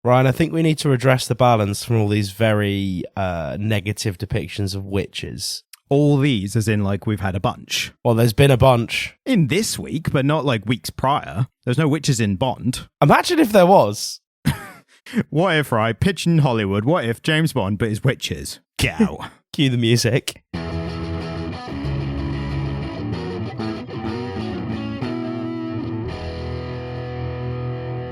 Ryan, I think we need to redress the balance from all these very negative depictions of witches. All these, as in, like, we've had a bunch. Well, there's been a bunch. In this week, but not, like, weeks prior. There's no witches in Bond. Imagine if there was. What if, right, pitch in Hollywood, what if James Bond but his witches? Get out. Cue the music.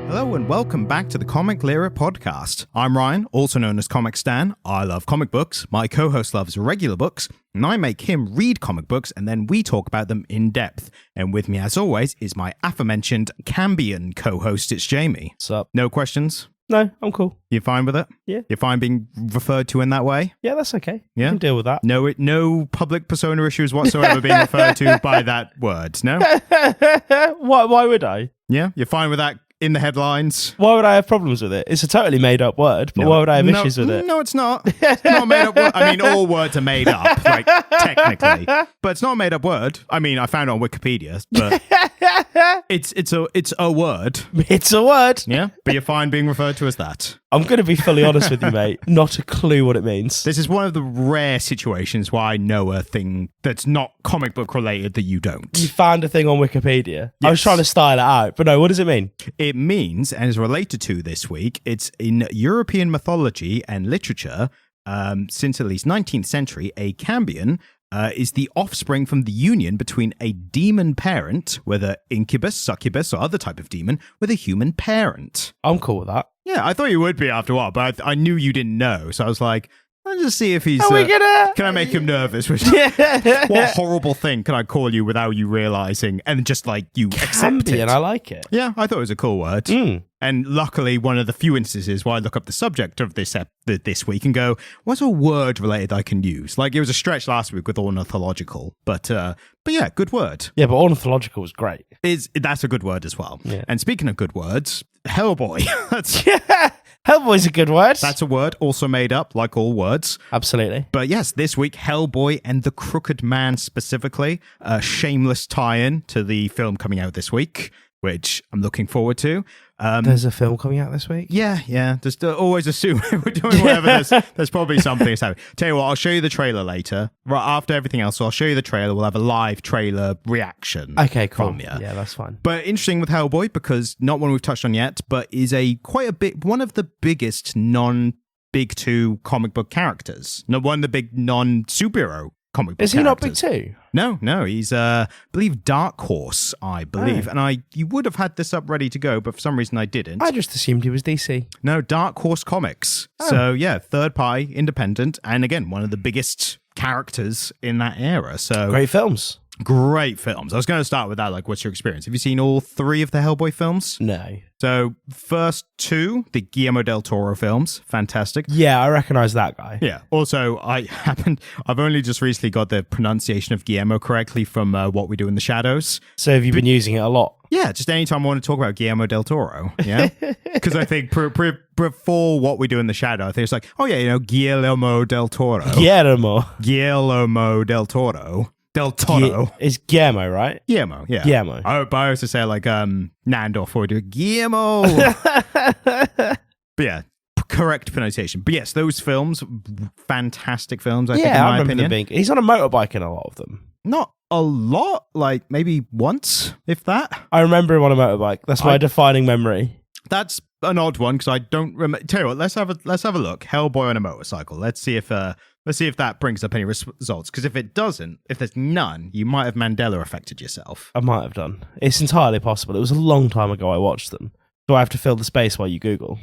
Hello and welcome back to the Comic Lyra podcast. I'm Ryan, also known as Comic Stan. I love comic books. My co-host loves regular books, and I make him read comic books, and then we talk about them in depth. And with me, as always, is my aforementioned Cambion co-host. It's Jamie. What's up? No questions? No, I'm cool. You fine with it? Yeah. You're fine being referred to in that way? Yeah, that's okay. Yeah? I can deal with that. No public persona issues whatsoever being referred to by that word, no? Why would I? Yeah? You're fine with that? In the headlines. Why would I have problems with it? It's a totally made up word, but why would I have issues with it? No, it's not. It's not a made up word. I mean, all words are made up, like, technically. But it's not a made up word. I mean, I found it on Wikipedia, but it's a word. It's a word. Yeah, but you're fine being referred to as that. I'm going to be fully honest with you, mate. Not a clue what it means. This is one of the rare situations where I know a thing that's not comic book related that you don't. You found a thing on Wikipedia. Yes. I was trying to style it out, but no, what does it mean? It means, and is related to this week, it's in European mythology and literature, since at least 19th century, a cambion is the offspring from the union between a demon parent, whether incubus, succubus, or other type of demon, with a human parent. I'm cool with that. Yeah, I thought you would be after a while, but I knew you didn't know, so I was like, I'll just see if he's... Are we gonna... Can I make him nervous? What horrible thing can I call you without you realising, and just, like, you accept it? I like it. Yeah, I thought it was a cool word. Mm. And luckily, one of the few instances where I look up the subject of this week and go, what's a word related I can use? Like, it was a stretch last week with ornithological, but yeah, good word. Yeah, but ornithological was great. That's a good word as well. Yeah. And speaking of good words, Hellboy. Hellboy's a good word. That's a word also made up, like all words. Absolutely. But yes, this week, Hellboy and the Crooked Man specifically, a shameless tie-in to the film coming out this week, which I'm looking forward to. There's a film coming out this week? Yeah. Just always assume we're doing whatever. There's probably something that's happening. Tell you what, I'll show you the trailer later. Right after everything else, so I'll show you the trailer. We'll have a live trailer reaction. Okay, cool. From you. Yeah, that's fine. But interesting with Hellboy, because not one we've touched on yet, but is one of the biggest non-Big Two comic book characters. No, one of the big non-superhero comic book characters. Is he not Big Two? No, he's, I believe, Dark Horse, I believe. Oh. And you would have had this up ready to go, but for some reason I didn't. I just assumed he was DC. No, Dark Horse Comics. Oh. So, yeah, third party, independent, and again, one of the biggest characters in that era. So Great films. Great films. I was going to start with that, like, what's your experience? Have you seen all three of the Hellboy films? No. So, first two, the Guillermo del Toro films, fantastic. Yeah, I recognise that guy. Yeah. Also, I've only just recently got the pronunciation of Guillermo correctly from What We Do in the Shadows. So have you been using it a lot? Yeah, just anytime I want to talk about Guillermo del Toro, yeah? Because I think before What We Do in the Shadow, I think it's like, oh yeah, Guillermo del Toro. Guillermo del Toro. Del Toro. It's Guillermo, right? Guillermo, yeah. Guillermo. But I used to say like Nandor for do Guillermo. But yeah, correct pronunciation. But yes, those films, fantastic films, I think, in I my remember opinion. them being... He's on a motorbike in a lot of them. Not a lot, like maybe once, if that. I remember him on a motorbike. That's my defining memory. That's an odd one because I don't remember. Tell you what, let's have a look. Hellboy on a motorcycle. Let's see if that brings up any results. Because if it doesn't, if there's none, you might have Mandela affected yourself. I might have done. It's entirely possible. It was a long time ago I watched them. Do I have to fill the space while you Google?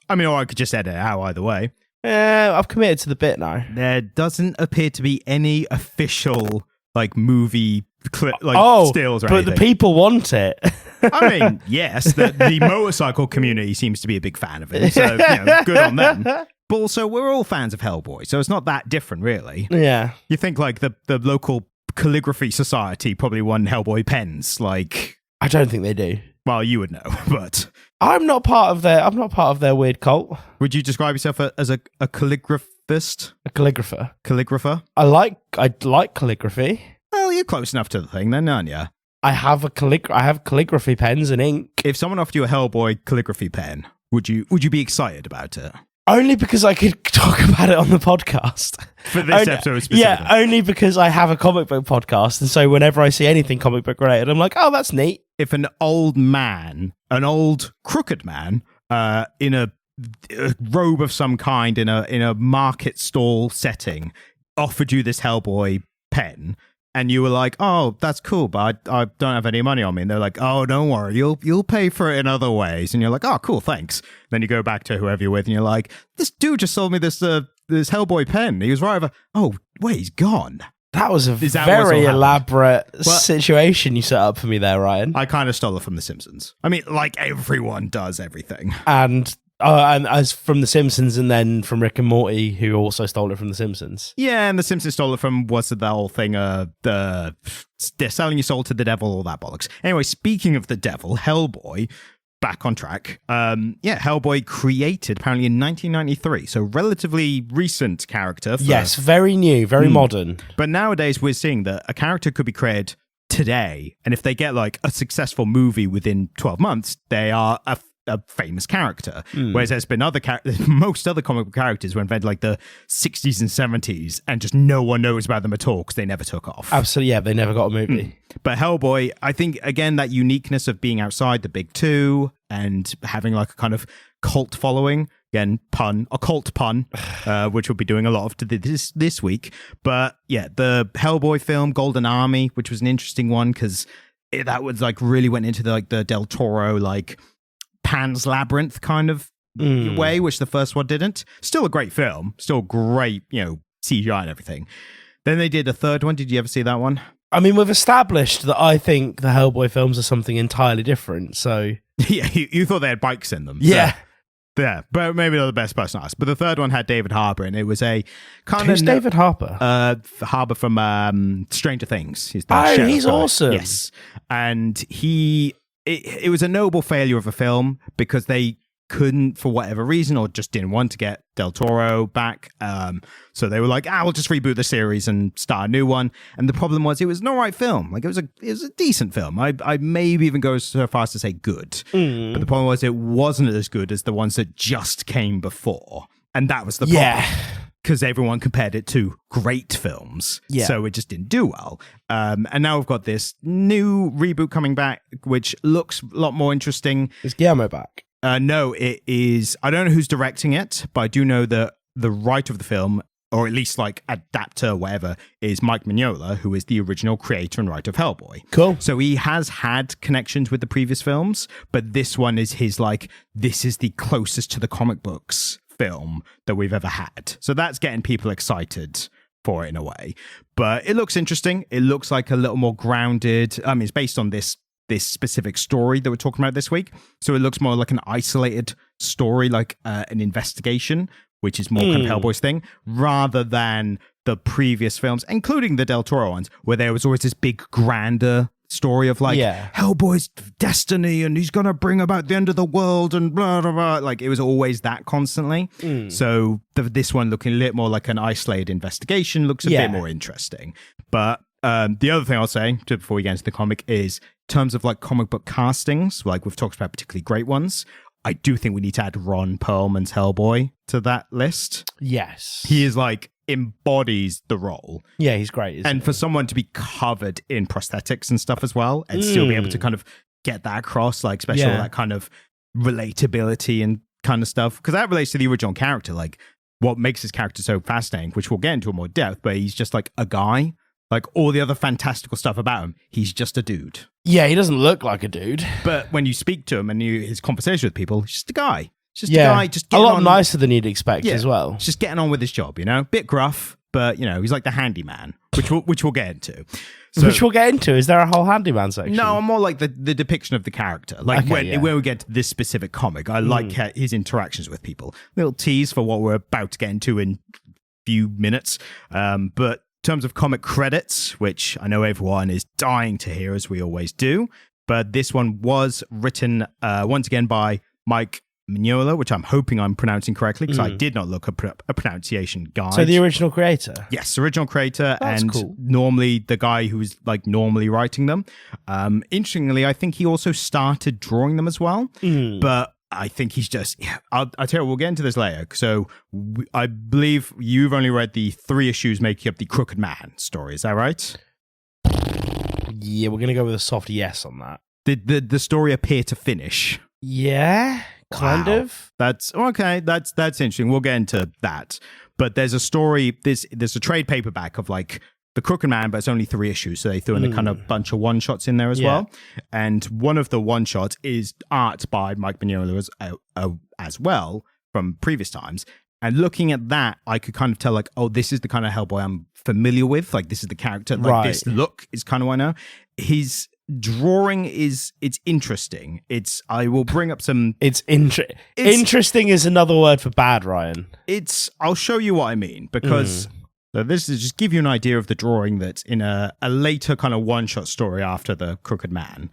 I mean, or I could just edit it out either way. I've committed to the bit now. There doesn't appear to be any official like movie stills or anything. But the people want it. I mean, yes, the motorcycle community seems to be a big fan of it, so good on them. But also, we're all fans of Hellboy, so it's not that different, really. Yeah. You think like the local calligraphy society probably won Hellboy pens, like... I don't think they do. Well, you would know, but... I'm not part of their weird cult. Would you describe yourself as a calligraphist? A calligrapher. Calligrapher? I like calligraphy. Well, you're close enough to the thing then, aren't you? I have calligraphy pens and ink. If someone offered you a Hellboy calligraphy pen, Would you be excited about it? Only because I could talk about it on the podcast. For this episode specifically? Yeah, only because I have a comic book podcast, and so whenever I see anything comic book related, I'm like, oh, that's neat. If an old crooked man, in a robe of some kind in a market stall setting, offered you this Hellboy pen, and you were like, oh, that's cool, but I don't have any money on me. And they're like, oh, don't worry, you'll pay for it in other ways. And you're like, oh, cool, thanks. Then you go back to whoever you're with, and you're like, this dude just sold me this Hellboy pen. He was right over. Oh, wait, he's gone. That was a very elaborate situation you set up for me there, Ryan. I kind of stole it from The Simpsons. I mean, like everyone does everything. And as from The Simpsons, and then from Rick and Morty, who also stole it from The Simpsons. Yeah, and The Simpsons stole it from, what's the whole thing, they're selling your soul to the devil, all that bollocks. Anyway, speaking of the devil, Hellboy, back on track. Hellboy created apparently in 1993, so relatively recent character. Yes, very new, very modern. But nowadays we're seeing that a character could be created today, and if they get like a successful movie within 12 months, they are a famous character. Whereas there's been most other comic book characters were invented like the 60s and 70s, and just no one knows about them at all because they never took off. Absolutely, yeah, they never got a movie. But Hellboy, I think, again, that uniqueness of being outside the big two and having like a kind of cult following, again, a cult pun, which we'll be doing a lot of this week. But yeah, the Hellboy film, Golden Army, which was an interesting one because that was like really went into the Del Toro, like Pan's Labyrinth kind of way, which the first one didn't. Still a great film, still great, CGI and everything. Then they did a third one. Did you ever see that one? I mean, we've established that I think the Hellboy films are something entirely different, so... Yeah, you thought they had bikes in them. Yeah. So, yeah, but maybe not the best person to ask. But the third one had David Harbour, and it was a kind Who's of... David Harbour? Harbour from Stranger Things. He's he's awesome. Yes. And it was a noble failure of a film because they couldn't, for whatever reason, or just didn't want to get Del Toro back. So they were like, we'll just reboot the series and start a new one. And the problem was it was an all right film. Like it was a decent film. I maybe even go so far as to say good. But the problem was it wasn't as good as the ones that just came before. And that was the problem. Yeah. Because everyone compared it to great films. Yeah. So it just didn't do well. And now we've got this new reboot coming back, which looks a lot more interesting. Is Guillermo back? No, it is. I don't know who's directing it, but I do know that the writer of the film, or at least like adapter, whatever, is Mike Mignola, who is the original creator and writer of Hellboy. Cool. So he has had connections with the previous films, but this one is his this is the closest to the comic books film that we've ever had. So that's getting people excited for it in a way. But it looks interesting. It looks like a little more grounded. I mean, it's based on this specific story that we're talking about this week. So it looks more like an isolated story, like an investigation, which is more kind of Hellboy's thing, rather than the previous films, including the Del Toro ones, where there was always this big, grander story of Hellboy's destiny and he's going to bring about the end of the world and blah, blah, blah. Like it was always that constantly. So this one looking a little more like an isolated investigation looks a bit more interesting. But the other thing I'll say before we get into the comic is in terms of like comic book castings, like we've talked about particularly great ones, I do think we need to add Ron Perlman's Hellboy to that list. Yes. He is embodies the role. Yeah, he's great. And for someone to be covered in prosthetics and stuff as well, and still be able to kind of get that across, especially all that kind of relatability and kind of stuff, because that relates to the original character, what makes his character so fascinating, which we'll get into in more depth, but he's just a guy. All the other fantastical stuff about him, he's just a dude. Yeah, he doesn't look like a dude. But when you speak to him and his conversation with people, he's just a guy. Just a guy, just a lot nicer than you'd expect as well. Just getting on with his job, bit gruff, but he's like the handyman, which we'll get into. So, which we'll get into. Is there a whole handyman section? No, I'm more like the depiction of the character. When we get to this specific comic, I like his interactions with people. Little tease for what we're about to get into in a few minutes. But in terms of comic credits, which I know everyone is dying to hear, as we always do, but this one was written once again by Mike Mignola, which I'm hoping I'm pronouncing correctly because I did not look up a pronunciation guide. So the original creator? Yes, original creator. That's and cool. Normally the guy who's normally writing them. Interestingly, I think he also started drawing them as well. But I think he's just. Yeah, I'll tell you, we'll get into this later. So I believe you've only read the 3 issues making up the Crooked Man story. Is that right? Yeah, we're gonna go with a soft yes on that. Did the story appear to finish? Yeah, kind of. That's okay. That's interesting. We'll get into that. But there's a story. There's a trade paperback of like the Crooked Man, but it's only 3 issues, so they threw in a kind of bunch of one shots in there as well. And one of the one shots is art by Mike Mignola as well from previous times. And looking at that, I could kind of tell like, oh, this is the kind of Hellboy I'm familiar with. Like this is the character. Like this look is kind of what I know. His drawing it's interesting. I will bring up some. Interesting is another word for bad, Ryan. I'll show you what I mean because. So this is just give you an idea of the drawing that's in a later kind of one-shot story after the Crooked Man.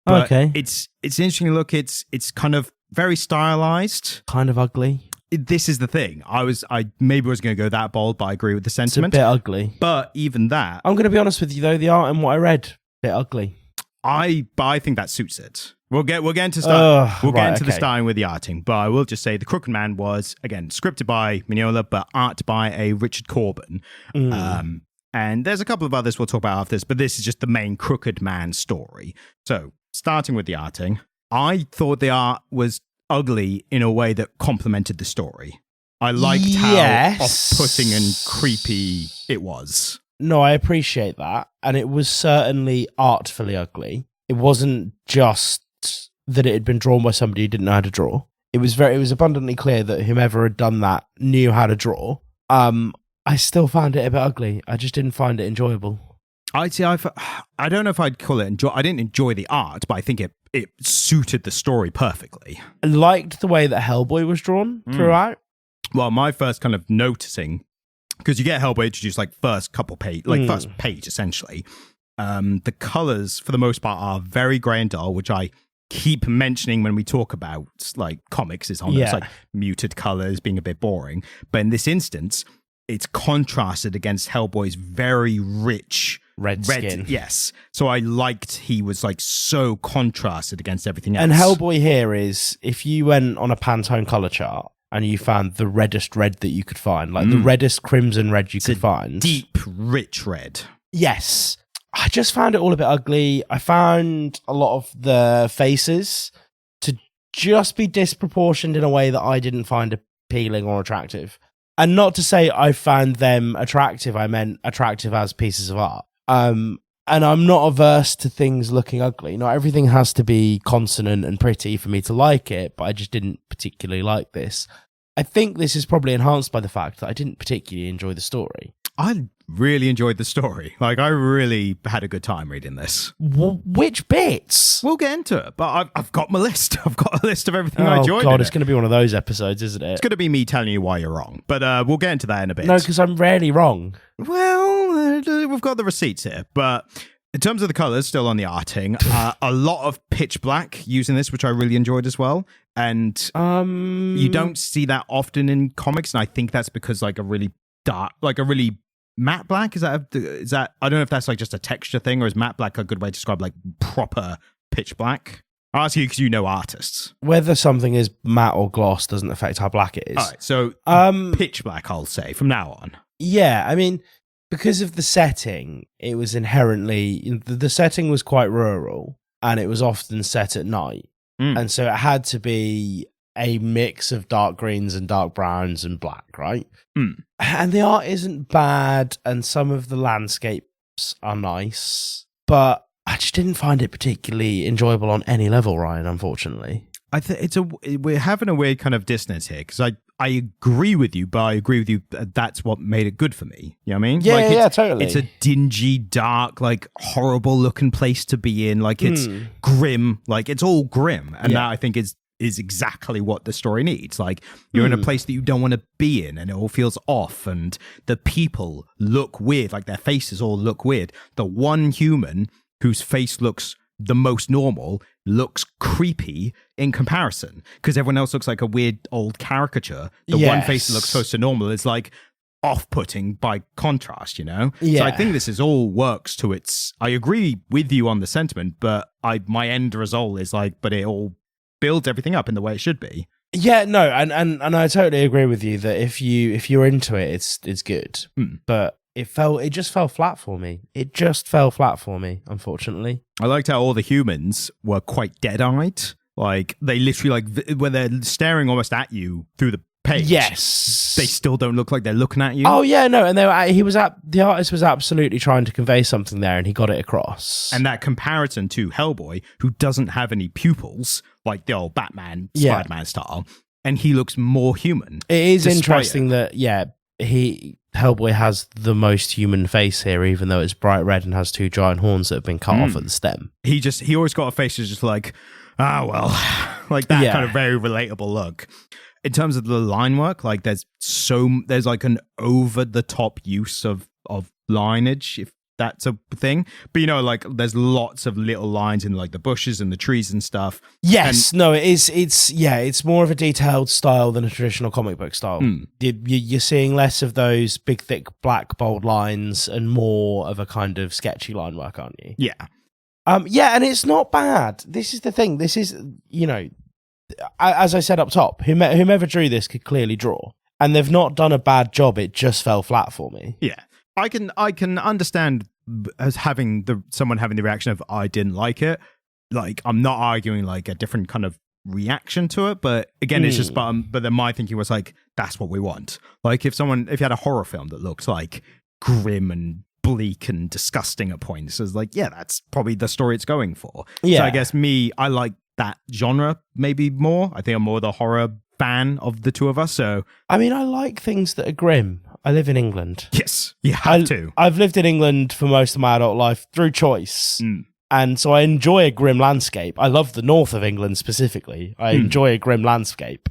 But okay. It's interesting to look. It's kind of very stylized. Kind of ugly. This is the thing. I maybe was going to go that bold, but I agree with the sentiment. It's a bit ugly. But even that... I'm going to be honest with you, though. The art and what I read, bit ugly. But I think that suits it. We'll get into the starting with the arting, but I will just say the Crooked Man was again scripted by Mignola, but art by a Richard Corben. And there's a couple of others we'll talk about after this, but this is just the main Crooked Man story. So starting with the arting, I thought the art was ugly in a way that complemented the story. I liked how off-putting and creepy it was. No, I appreciate that, and it was certainly artfully ugly. It wasn't just that it had been drawn by somebody who didn't know how to draw. It was abundantly clear that whomever had done that knew how to draw. I still found it a bit ugly. I just didn't find it enjoyable. I don't know if I'd call it enjoy. I didn't enjoy the art, but I think it suited the story perfectly. I liked the way that Hellboy was drawn throughout. Well, my first kind of noticing, because you get Hellboy introduced like first page essentially. The colors for the most part are very grey and dull, which I keep mentioning when we talk about like comics is on those like muted colors being a bit boring. But in this instance, it's contrasted against Hellboy's very rich red skin. Yes. So I liked he was like so contrasted against everything else. And Hellboy here is, if you went on a Pantone color chart and you found the reddest red that you could find, like the reddest crimson red you could find. Deep, rich red. Yes. I just found it all a bit ugly. I found a lot of the faces to just be disproportioned in a way that I didn't find appealing or attractive. And not to say I found them attractive, I meant attractive as pieces of art. And I'm not averse to things looking ugly. Not everything has to be consonant and pretty for me to like it, but I just didn't particularly like this. I think this is probably enhanced by the fact that I didn't particularly enjoy the story. I really enjoyed the story. Like, I really had a good time reading this. Which bits? We'll get into it, but I've got my list. I've got a list of everything I enjoyed. Oh, God, it's going to be one of those episodes, isn't it? It's going to be me telling you why you're wrong, but we'll get into that in a bit. No, because I'm rarely wrong. Well, we've got the receipts here, but in terms of the colours, still on the arting, a lot of pitch black using this, which I really enjoyed as well. And you don't see that often in comics, and I think that's because like a really dark, like a really matte black, is that I don't know if that's like just a texture thing, or is matte black a good way to describe like proper pitch black? I'll ask you because you know artists. Whether something is matte or gloss doesn't affect how black it is. All right, so pitch black, I'll say from now on. Yeah, I mean, because of the setting, it was inherently, the setting was quite rural, and it was often set at night, and so it had to be a mix of dark greens and dark browns and black, right? And the art isn't bad, and some of the landscapes are nice, but I just didn't find it particularly enjoyable on any level, Ryan, unfortunately. I think we're having a weird kind of dissonance here, because I agree with you, but I agree with you that's what made it good for me. You know what I mean? Yeah, totally. It's a dingy, dark, like horrible looking place to be in. Like it's grim, like it's all grim. And that I think is exactly what the story needs. Like you're in a place that you don't want to be in, and it all feels off, and the people look weird, like their faces all look weird. The one human whose face looks the most normal looks creepy in comparison, because everyone else looks like a weird old caricature. The one face that looks close to normal is like off-putting by contrast, you know? So I think this is all works to its... I agree with you on the sentiment, but my end result is like, but it all builds everything up in the way it should be. Yeah, no, and I totally agree with you that if you're into it, it's good. But it just fell flat for me. It just fell flat for me, unfortunately. I liked how all the humans were quite dead-eyed. Like, they literally, like, when they're staring almost at you through the page. Yes. They still don't look like they're looking at you. Oh, yeah, no, and the artist was absolutely trying to convey something there, and he got it across. And that comparison to Hellboy, who doesn't have any pupils, like the old Batman, Spider-Man style, and he looks more human. It is interesting that, Hellboy has the most human face here, even though it's bright red and has 2 giant horns that have been cut off at the stem. He always got a face that's just like, well, like that kind of very relatable look. In terms of the line work, like there's like an over the top use of lineage, if that's a thing. But like there's lots of little lines in like the bushes and the trees and stuff. Yes, no, it is. It's more of a detailed style than a traditional comic book style. You're seeing less of those big, thick, black, bold lines and more of a kind of sketchy line work, aren't you? Yeah. And it's not bad. This is the thing. This is, as I said up top, whomever drew this could clearly draw, and they've not done a bad job. It just fell flat for me. Yeah, I can understand as someone having the reaction of I didn't like it. Like, I'm not arguing like a different kind of reaction to it, but again, it's just but then my thinking was like, that's what we want. Like, if you had a horror film that looks like grim and bleak and disgusting at points, it's like, yeah, that's probably the story it's going for. Yeah. So I guess I like that genre maybe more. I think I'm more the horror fan of the two of us. So I mean, I like things that are grim. I live in England. Yes, you have to. I've lived in England for most of my adult life through choice. And so I enjoy a grim landscape. I love the north of England specifically. I enjoy a grim landscape.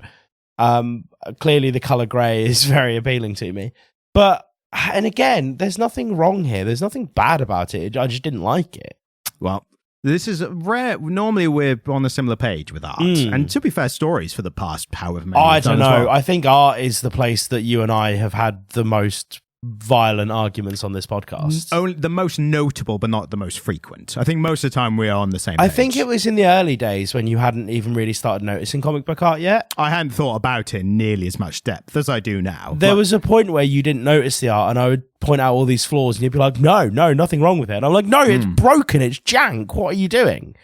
Clearly the colour grey is very appealing to me. But, and again, there's nothing wrong here. There's nothing bad about it. I just didn't like it. Well, this is rare. Normally we're on a similar page with art. And to be fair, stories for the past however many I don't know. Well. I think art is the place that you and I have had the most violent arguments on this podcast. Only the most notable, but not the most frequent. I think most of the time we are on the same page. I think it was in the early days when you hadn't even really started noticing comic book art yet. I hadn't thought about it in nearly as much depth as I do now. There was a point where you didn't notice the art, and I would point out all these flaws, and you'd be like, no, nothing wrong with it. And I'm like, no, it's broken, it's jank, what are you doing?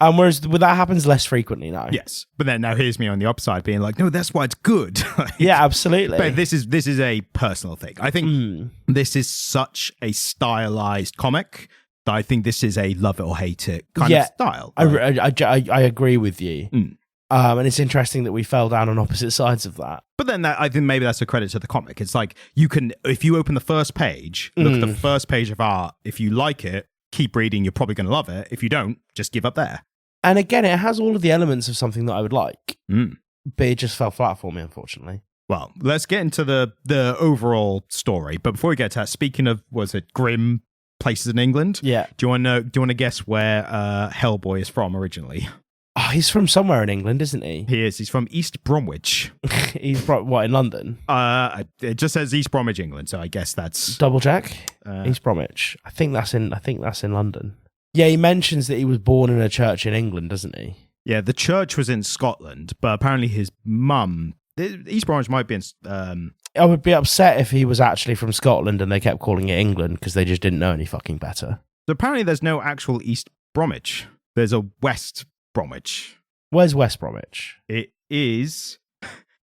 Whereas that happens less frequently now. Yes, but then now here's me on the upside being like, no, that's why it's good. Yeah, absolutely. But this is a personal thing. I think this is such a stylized comic that I think this is a love it or hate it kind of style. I agree with you. And it's interesting that we fell down on opposite sides of that. But then I think maybe that's a credit to the comic. It's like if you open the first page, look at the first page of art, if you like it, keep reading, you're probably going to love it. If you don't, just give up there. And again, it has all of the elements of something that I would like, but it just fell flat for me, unfortunately. Well, let's get into the overall story. But before we get to that, speaking of, was it grim places in England? Yeah. Do you want to guess where Hellboy is from originally? Oh, he's from somewhere in England, isn't he? He is. He's from East Bromwich. He's from, what, in London? It just says East Bromwich, England. So I guess that's double check. East Bromwich. I think that's in London. Yeah, he mentions that he was born in a church in England, doesn't he? Yeah, the church was in Scotland, but apparently his mum, East Bromwich might be in. I would be upset if he was actually from Scotland and they kept calling it England because they just didn't know any fucking better. So apparently there's no actual East Bromwich. There's a West Bromwich. Where's West Bromwich? It is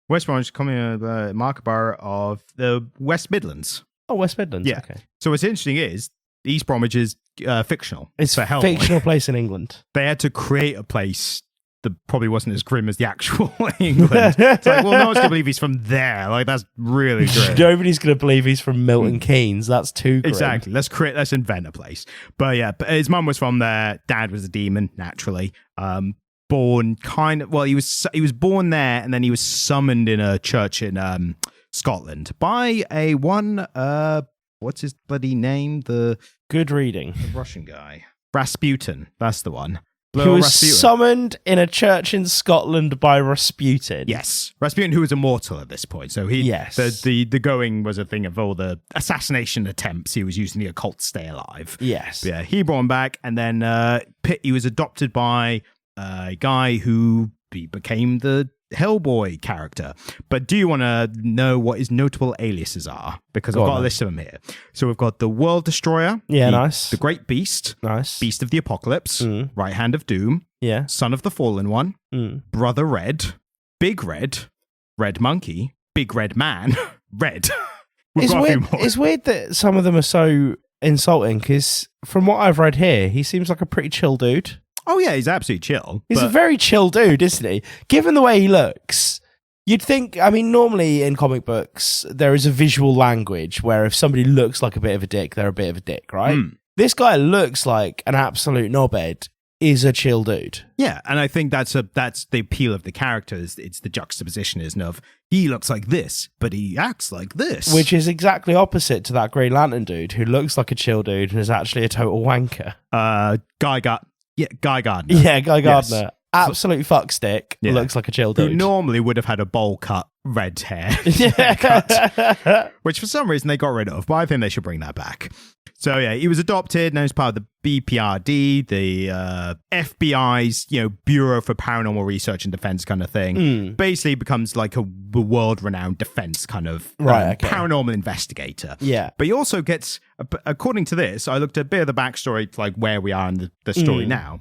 West Bromwich, coming market borough of the West Midlands. Oh, West Midlands. Yeah. Okay. So what's interesting is East Bromwich is fictional. It's a fictional place in England. They had to create a place that probably wasn't as grim as the actual England. It's like, well, no one's going to believe he's from there. Like, that's really grim. Nobody's going to believe he's from Milton Keynes. That's too grim. Exactly. Let's invent a place. But yeah, but his mum was from there. Dad was a demon, naturally. Born he was born there, and then he was summoned in a church in Scotland by what's his bloody name? The good reading. The Russian guy. Rasputin. That's the one. He was summoned in a church in Scotland by Rasputin. Yes. Rasputin, who was immortal at this point. So the going was a thing of all the assassination attempts. He was using the occult to stay alive. Yes. But yeah, he brought him back, and then he was adopted by a guy who he became the Hellboy character. But do you want to know what his notable aliases are? Because I've got a list of them here. So we've got the World Destroyer. Yeah, nice. The Great Beast. Nice. Beast of the Apocalypse. Right Hand of Doom. Yeah. Son of the Fallen One. Brother Red. Big Red. Red Monkey. Big Red Man. Red. We've got a few more. It's weird that some of them are so insulting, because from what I've read here, he seems like a pretty chill dude. Oh, yeah, he's absolutely chill. He's a very chill dude, isn't he? Given the way he looks, you'd think, I mean, normally in comic books, there is a visual language where if somebody looks like a bit of a dick, they're a bit of a dick, right? This guy looks like an absolute knobhead, is a chill dude. Yeah, and I think that's the appeal of the characters. It's the juxtaposition, isn't it, of he looks like this, but he acts like this. Which is exactly opposite to that Green Lantern dude who looks like a chill dude and is actually a total wanker. Guy Gardner. Yeah, Guy Gardner. Yes. Absolute fuckstick. Yeah. Looks like a chill dude. Who normally would have had a bowl cut red hair. Haircut, which for some reason they got rid of, but I think they should bring that back. So yeah, he was adopted, now he's part of the BPRD, the FBI's, Bureau for Paranormal Research and Defense kind of thing. Basically becomes like a world-renowned defense kind of paranormal investigator. Yeah. But he also gets, according to this, I looked at a bit of the backstory, like where we are in the story now.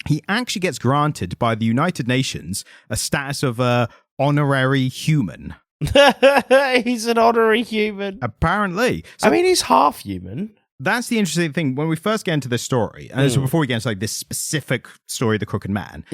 He actually gets granted by the United Nations a status of a honorary human. He's an honorary human. Apparently. So, I mean, he's half human. That's the interesting thing. When we first get into this story, and so before we get into like this specific story of the Crooked Man,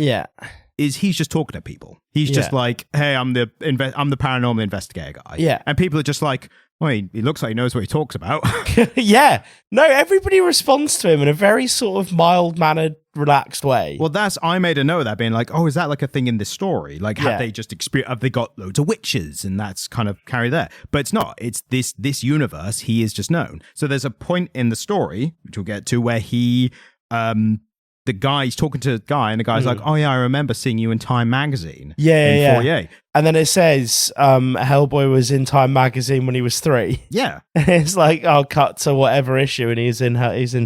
is he's just talking to people. He's just like, hey, I'm the paranormal investigator guy. Yeah. And people are just like, well, he looks like he knows what he talks about. Yeah. No, everybody responds to him in a very sort of mild-mannered, relaxed way. Well, I made a note of that being like, oh, is that like a thing in this story? Like, have they got loads of witches and that's kind of carried there? But it's not. It's this universe. He is just known. So there's a point in the story, which we'll get to, where he's talking to a guy and the guy's like, oh yeah, I remember seeing you in Time magazine. Yeah. Foyer. And then it says Hellboy was in Time magazine when he was 3. Yeah. It's like, I'll cut to whatever issue and he's in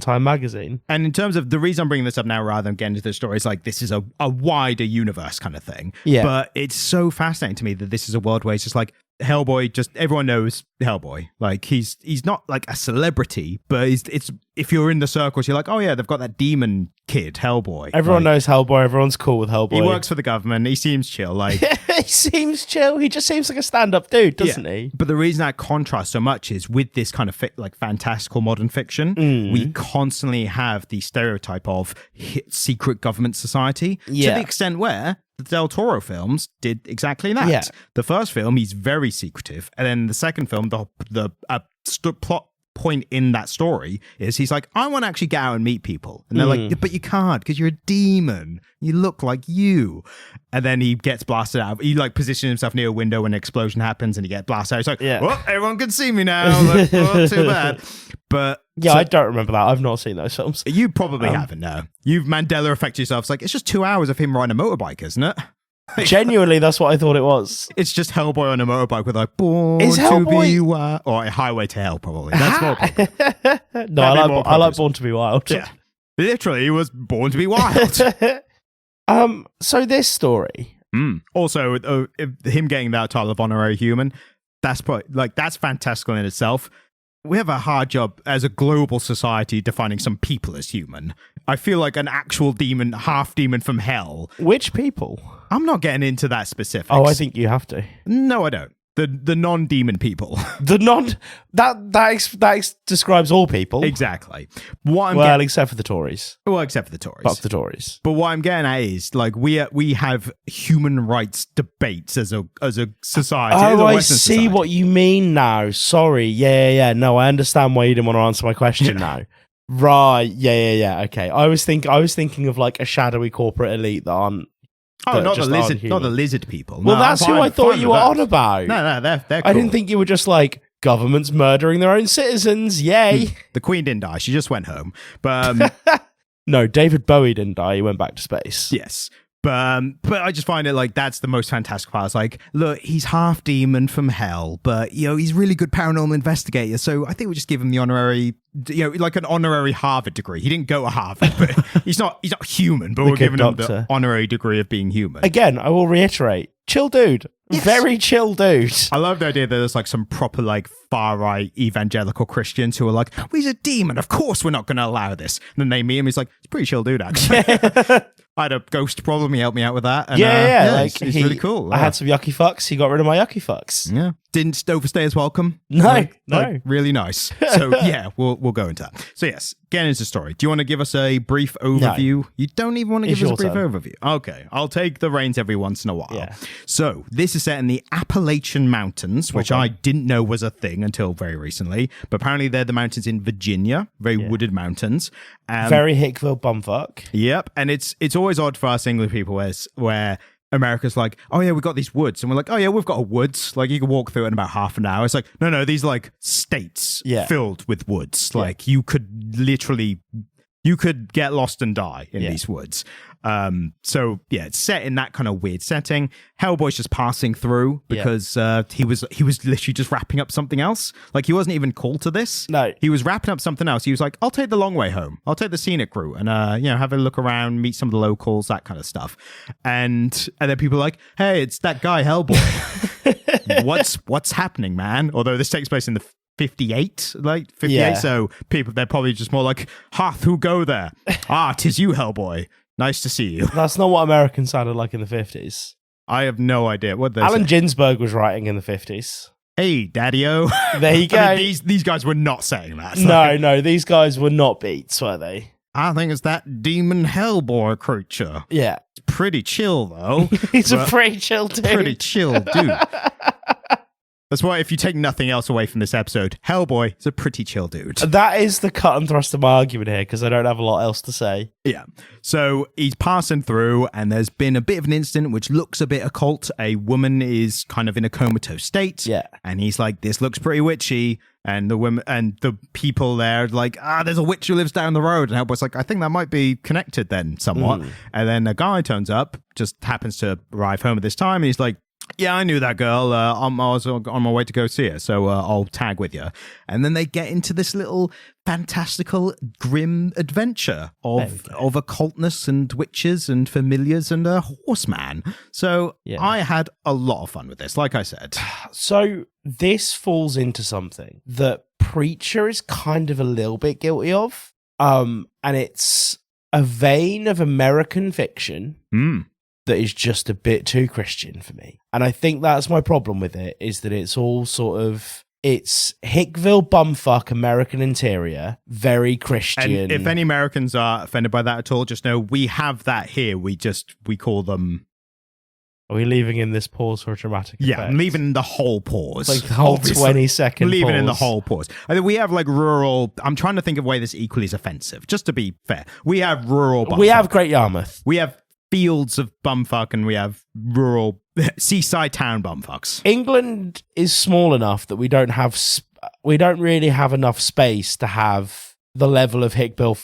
Time magazine. And in terms of the reason I'm bringing this up now rather than getting into the story, is like this is a wider universe kind of thing. Yeah. But it's so fascinating to me that this is a world where it's just like Hellboy, just everyone knows Hellboy. Like he's not like a celebrity, but it's if you're in the circles, you're like, oh yeah, they've got that demon kid, Hellboy. Everyone knows Hellboy. Everyone's cool with Hellboy. He works for the government. He seems chill. Like he seems chill. He just seems like a stand-up dude, doesn't he? But the reason that contrasts so much is with this kind of like fantastical modern fiction, we constantly have the stereotype of secret government society to the extent where the Del Toro films did exactly that. Yeah. The first film, he's very secretive. And then the second film, the plot point in that story is he's like, I want to actually get out and meet people. And they're like, but you can't because you're a demon. You look like you. And then he gets blasted out. He like positions himself near a window when an explosion happens and he gets blasted out. He's like, well, everyone can see me now. Like, well, too bad. But I don't remember that. I've not seen those films. You probably haven't, no. You've Mandela affected yourself. It's like, it's just 2 hours of him riding a motorbike, isn't it? Genuinely, that's what I thought it was. It's just Hellboy on a motorbike with like, born to be wild. Or a Highway to Hell, probably. That's more probably. No, I like Born to be Wild. Yeah. Literally, he was born to be wild. So this story. Also, him getting that title of honorary human, that's probably, like, that's fantastical in itself. We have a hard job as a global society defining some people as human. I feel like an actual demon, half demon from hell. Which people? I'm not getting into that specifics. Oh, I think you have to. No, I don't. The non-demon people. That describes all people. Exactly. Except for the Tories. Well, except for the Tories. Fuck the Tories. But what I'm getting at is, like, we have human rights debates as a society. Oh, I see society. What you mean now. Sorry. Yeah. No, I understand why you didn't want to answer my question now. Right. Yeah. Okay. I was thinking of like a shadowy corporate elite that aren't. Oh, not the lizard people. Well, that's who I thought you were on about. No, they're cool. I didn't think you were just like, governments murdering their own citizens. Yay. The Queen didn't die. She just went home. But no, David Bowie didn't die. He went back to space. Yes. But I just find it like that's the most fantastic part. It's like, look, he's half demon from hell, but he's a really good paranormal investigator. So I think we just give him the honorary, like an honorary Harvard degree. He didn't go to Harvard, but he's not human. But we're giving him the honorary degree of being human. Again, I will reiterate, chill dude. Yes. Very chill dude. I love the idea that there's like some proper like far right evangelical Christians who are like, well, he's a demon. Of course we're not going to allow this. And then they meet him. He's like, it's a pretty chill dude, actually. I had a ghost problem. He helped me out with that. And, like he's really cool. I had some yucky fucks. He got rid of my yucky fucks. Yeah. Didn't overstay his welcome. No. Really nice. So yeah, we'll go into that. So yes, getting into the story. Do you want to give us a brief overview? No. You don't even want to give us a brief overview. Okay. I'll take the reins every once in a while. Yeah. So this is set in the Appalachian Mountains, which I didn't know was a thing until very recently. But apparently they're the mountains in Virginia, very wooded mountains. Very Hickville bumfuck. Yep. And it's always odd for us English people where America's like, oh yeah, we've got these woods. And we're like, oh yeah, we've got a woods. Like you can walk through it in about half an hour. It's like, no, these like states filled with woods. Like you could get lost and die in these woods. So yeah, it's set in that kind of weird setting. Hellboy's just passing through because he was literally just wrapping up something else. Like he wasn't even called to this. No, he was wrapping up something else. He was like, I'll take the long way home. I'll take the scenic route and have a look around, meet some of the locals, that kind of stuff. And then people are like, hey, it's that guy Hellboy. What's happening, man? Although this takes place in the 58, so they're probably just more like, Hath, who go there? 'Tis you, Hellboy. Nice to see you. That's not what Americans sounded like in the 50s. I have no idea what Allen Ginsberg was writing in the 50s. Hey, Daddy-O. There you go. I mean, these guys were not saying that. No, these guys were not beats, were they? I think it's that demon Hellboy creature. Yeah. It's pretty chill, though. He's a pretty chill dude. Pretty chill dude. That's why if you take nothing else away from this episode, Hellboy is a pretty chill dude. That is the cut and thrust of my argument here, because I don't have a lot else to say. Yeah. So he's passing through, and there's been a bit of an incident which looks a bit occult. A woman is kind of in a comatose state. Yeah. And he's like, this looks pretty witchy. And the women and the people there are like, there's a witch who lives down the road. And Hellboy's like, I think that might be connected then somewhat. And then a guy turns up, just happens to arrive home at this time, and he's like, yeah, I knew that girl. I was on my way to go see her, so I'll tag with you. And then they get into this little fantastical, grim adventure of occultness and witches and familiars and a horseman. So I had a lot of fun with this, like I said. So this falls into something that Preacher is kind of a little bit guilty of. And it's a vein of American fiction. That is just a bit too Christian for me. And I think that's my problem with it, is that it's all sort of, it's Hickville bumfuck American interior, very Christian. And if any Americans are offended by that at all, just know we have that here. We call them... Are we leaving in this pause for a dramatic effect? Yeah, I'm leaving the whole pause. Like the whole 20-second leaving pause. In the whole pause. I think we have like rural... I'm trying to think of a way this equally is offensive, just to be fair. We have rural bumfuck. We have Great Yarmouth. We have fields of bumfuck, and we have rural seaside town bumfucks. England is small enough that we don't really have enough space to have the level of Hickville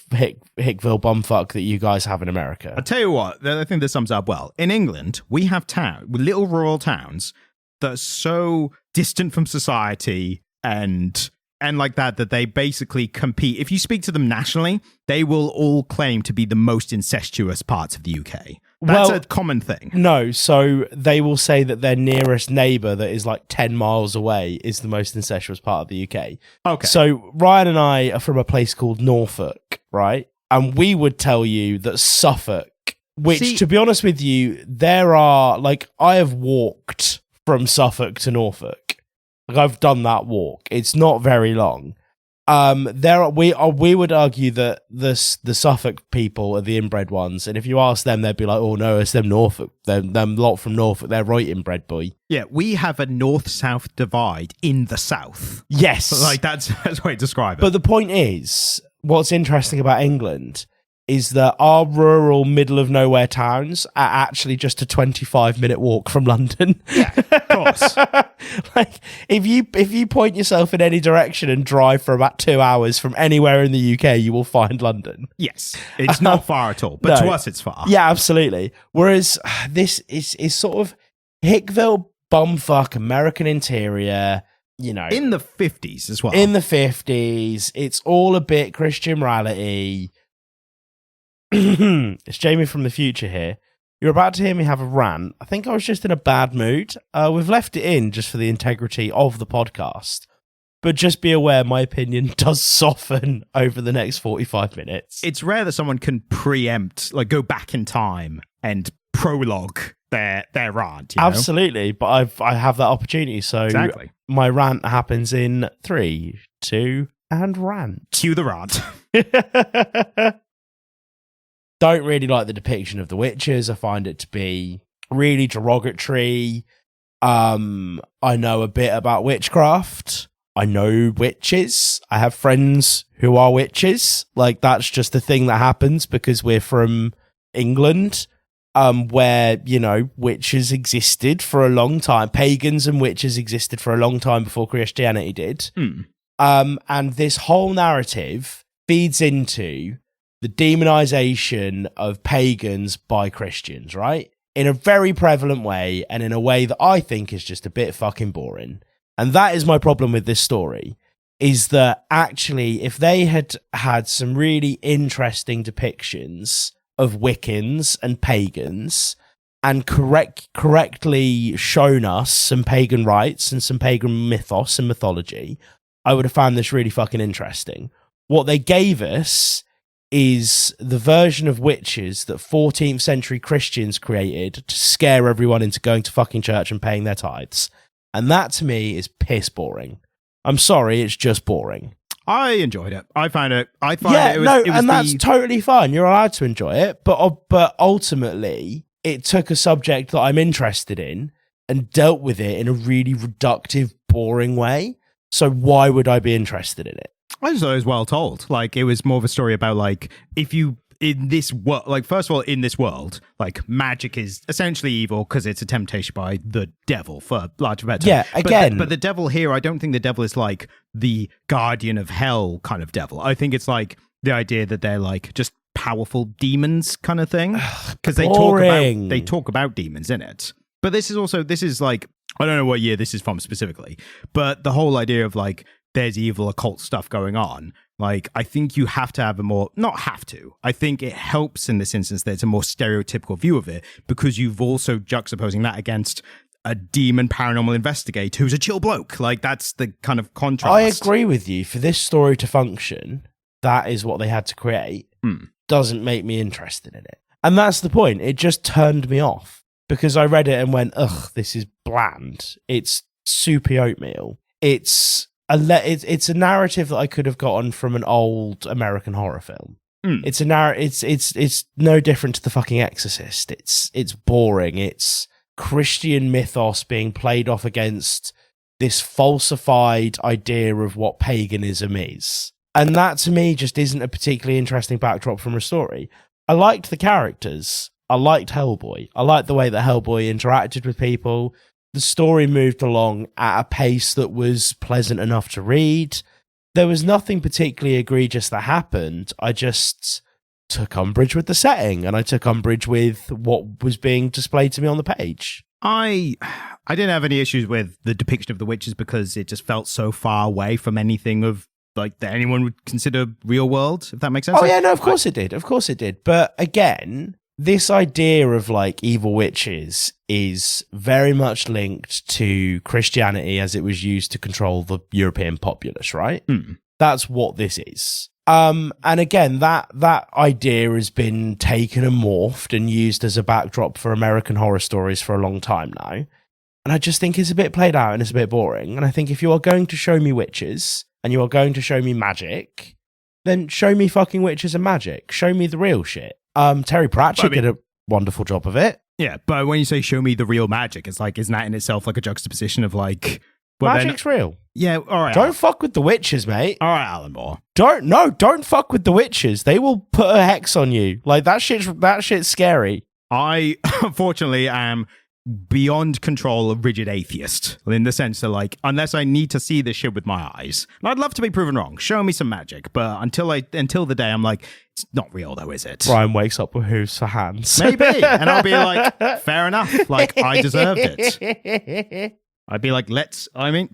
bumfuck that you guys have in America. I'll tell you what, I think this sums up well. In England, we have little rural towns that are so distant from society and like that they basically compete. If you speak to them nationally, they will all claim to be the most incestuous parts of the UK. That's a common thing. No, so they will say that their nearest neighbour that is like 10 miles away is the most incestuous part of the UK. Okay. So Ryan and I are from a place called Norfolk, right? And we would tell you that Suffolk, which to be honest with you, there are, like, I have walked from Suffolk to Norfolk. Like, I've done that walk. It's not very long. We would argue that the Suffolk people are the inbred ones, and if you ask them, they'd be like, "Oh no, it's them Norfolk. Them lot from Norfolk. They're right inbred, boy." Yeah, we have a north-south divide in the south. Yes, like that's the way to describe it. But the point is, what's interesting about England is that our rural middle of nowhere towns are actually just a 25-minute walk from London. Yeah, of course. Like if you point yourself in any direction and drive for about 2 hours from anywhere in the UK, you will find London. Yes, it's not far at all, but no. to us it's far. Yeah, absolutely. Whereas this is sort of Hickville, bumfuck, American interior, you know. In the 50s as well. In the 50s. It's all a bit Christian morality. It's Jamie from the future here. You're about to hear me have a rant. I think I was just in a bad mood. We've left it in just for the integrity of the podcast. But just be aware, my opinion does soften over the next 45 minutes. It's rare that someone can preempt, like go back in time and prologue their rant. You know? Absolutely, but I have that opportunity. So exactly. My rant happens in 3, 2, and rant. Cue the rant. Don't really like the depiction of the witches. I find it to be really derogatory. I know a bit about witchcraft. I know witches. I have friends who are witches. Like, that's just a thing that happens because we're from England, where, you know, witches existed for a long time. Pagans and witches existed for a long time before Christianity did. And this whole narrative feeds into the demonization of pagans by Christians, right? In a very prevalent way, and in a way that I think is just a bit fucking boring. And that is my problem with this story, is that actually, if they had had some really interesting depictions of Wiccans and pagans, and correctly shown us some pagan rites and some pagan mythos and mythology, I would have found this really fucking interesting. What they gave us is the version of witches that 14th century Christians created to scare everyone into going to fucking church and paying their tithes. And that to me is piss boring. I'm sorry, it's just boring. I enjoyed it. I found it that's totally fine. You're allowed to enjoy it, but ultimately it took a subject that I'm interested in and dealt with it in a really reductive, boring way. So why would I be interested in it? I just thought it was well told. Like, it was more of a story about, like, if you, in this world, like, first of all, in this world, like, magic is essentially evil because it's a temptation by the devil, for large better. Yeah, again. But the devil here, I don't think the devil is, like, the guardian of hell kind of devil. I think it's, like, the idea that they're, like, just powerful demons kind of thing. Because they talk about demons in it. But this is, like, I don't know what year this is from specifically, but the whole idea of, like, there's evil occult stuff going on. Like, I think you have to have I think it helps in this instance that it's a more stereotypical view of it, because you've also juxtaposing that against a demon paranormal investigator who's a chill bloke. Like, that's the kind of contrast. I agree with you. For this story to function, that is what they had to create. Doesn't make me interested in it. And that's the point. It just turned me off because I read it and went, ugh, this is bland. It's soupy oatmeal. It's a narrative that I could have gotten from an old American horror film. It's it's no different to The fucking Exorcist. It's boring. It's Christian mythos being played off against this falsified idea of what paganism is. And that to me just isn't a particularly interesting backdrop from a story. I liked the characters. I liked Hellboy. I liked the way that Hellboy interacted with people. The story moved along at a pace that was pleasant enough to read. There was nothing particularly egregious that happened. I just took umbrage with the setting, and I took umbrage with what was being displayed to me on the page. I didn't have any issues with the depiction of the witches because it just felt so far away from anything of, like, that anyone would consider real world, if that makes sense. Oh, yeah, no, of course it did. Of course it did. But again, this idea of, like, evil witches is very much linked to Christianity as it was used to control the European populace, right? That's what this is. And again, that idea has been taken and morphed and used as a backdrop for American horror stories for a long time now. And I just think it's a bit played out and it's a bit boring. And I think if you are going to show me witches and you are going to show me magic, then show me fucking witches and magic. Show me the real shit. Terry Pratchett did a wonderful job of it. Yeah, but when you say show me the real magic, it's like, isn't that in itself like a juxtaposition of, like... Magic's real. Yeah, all right. Don't fuck with the witches, mate. All right, Alan Moore. Don't fuck with the witches. They will put a hex on you. Like, that shit's scary. I, unfortunately, am beyond control of rigid atheist, in the sense that, like, unless I need to see this shit with my eyes, and I'd love to be proven wrong, show me some magic, but until the day I'm like, it's not real though, is it? Brian wakes up with hooves for hands. Maybe, and I'll be like, fair enough, like, I deserved it. I'd be like,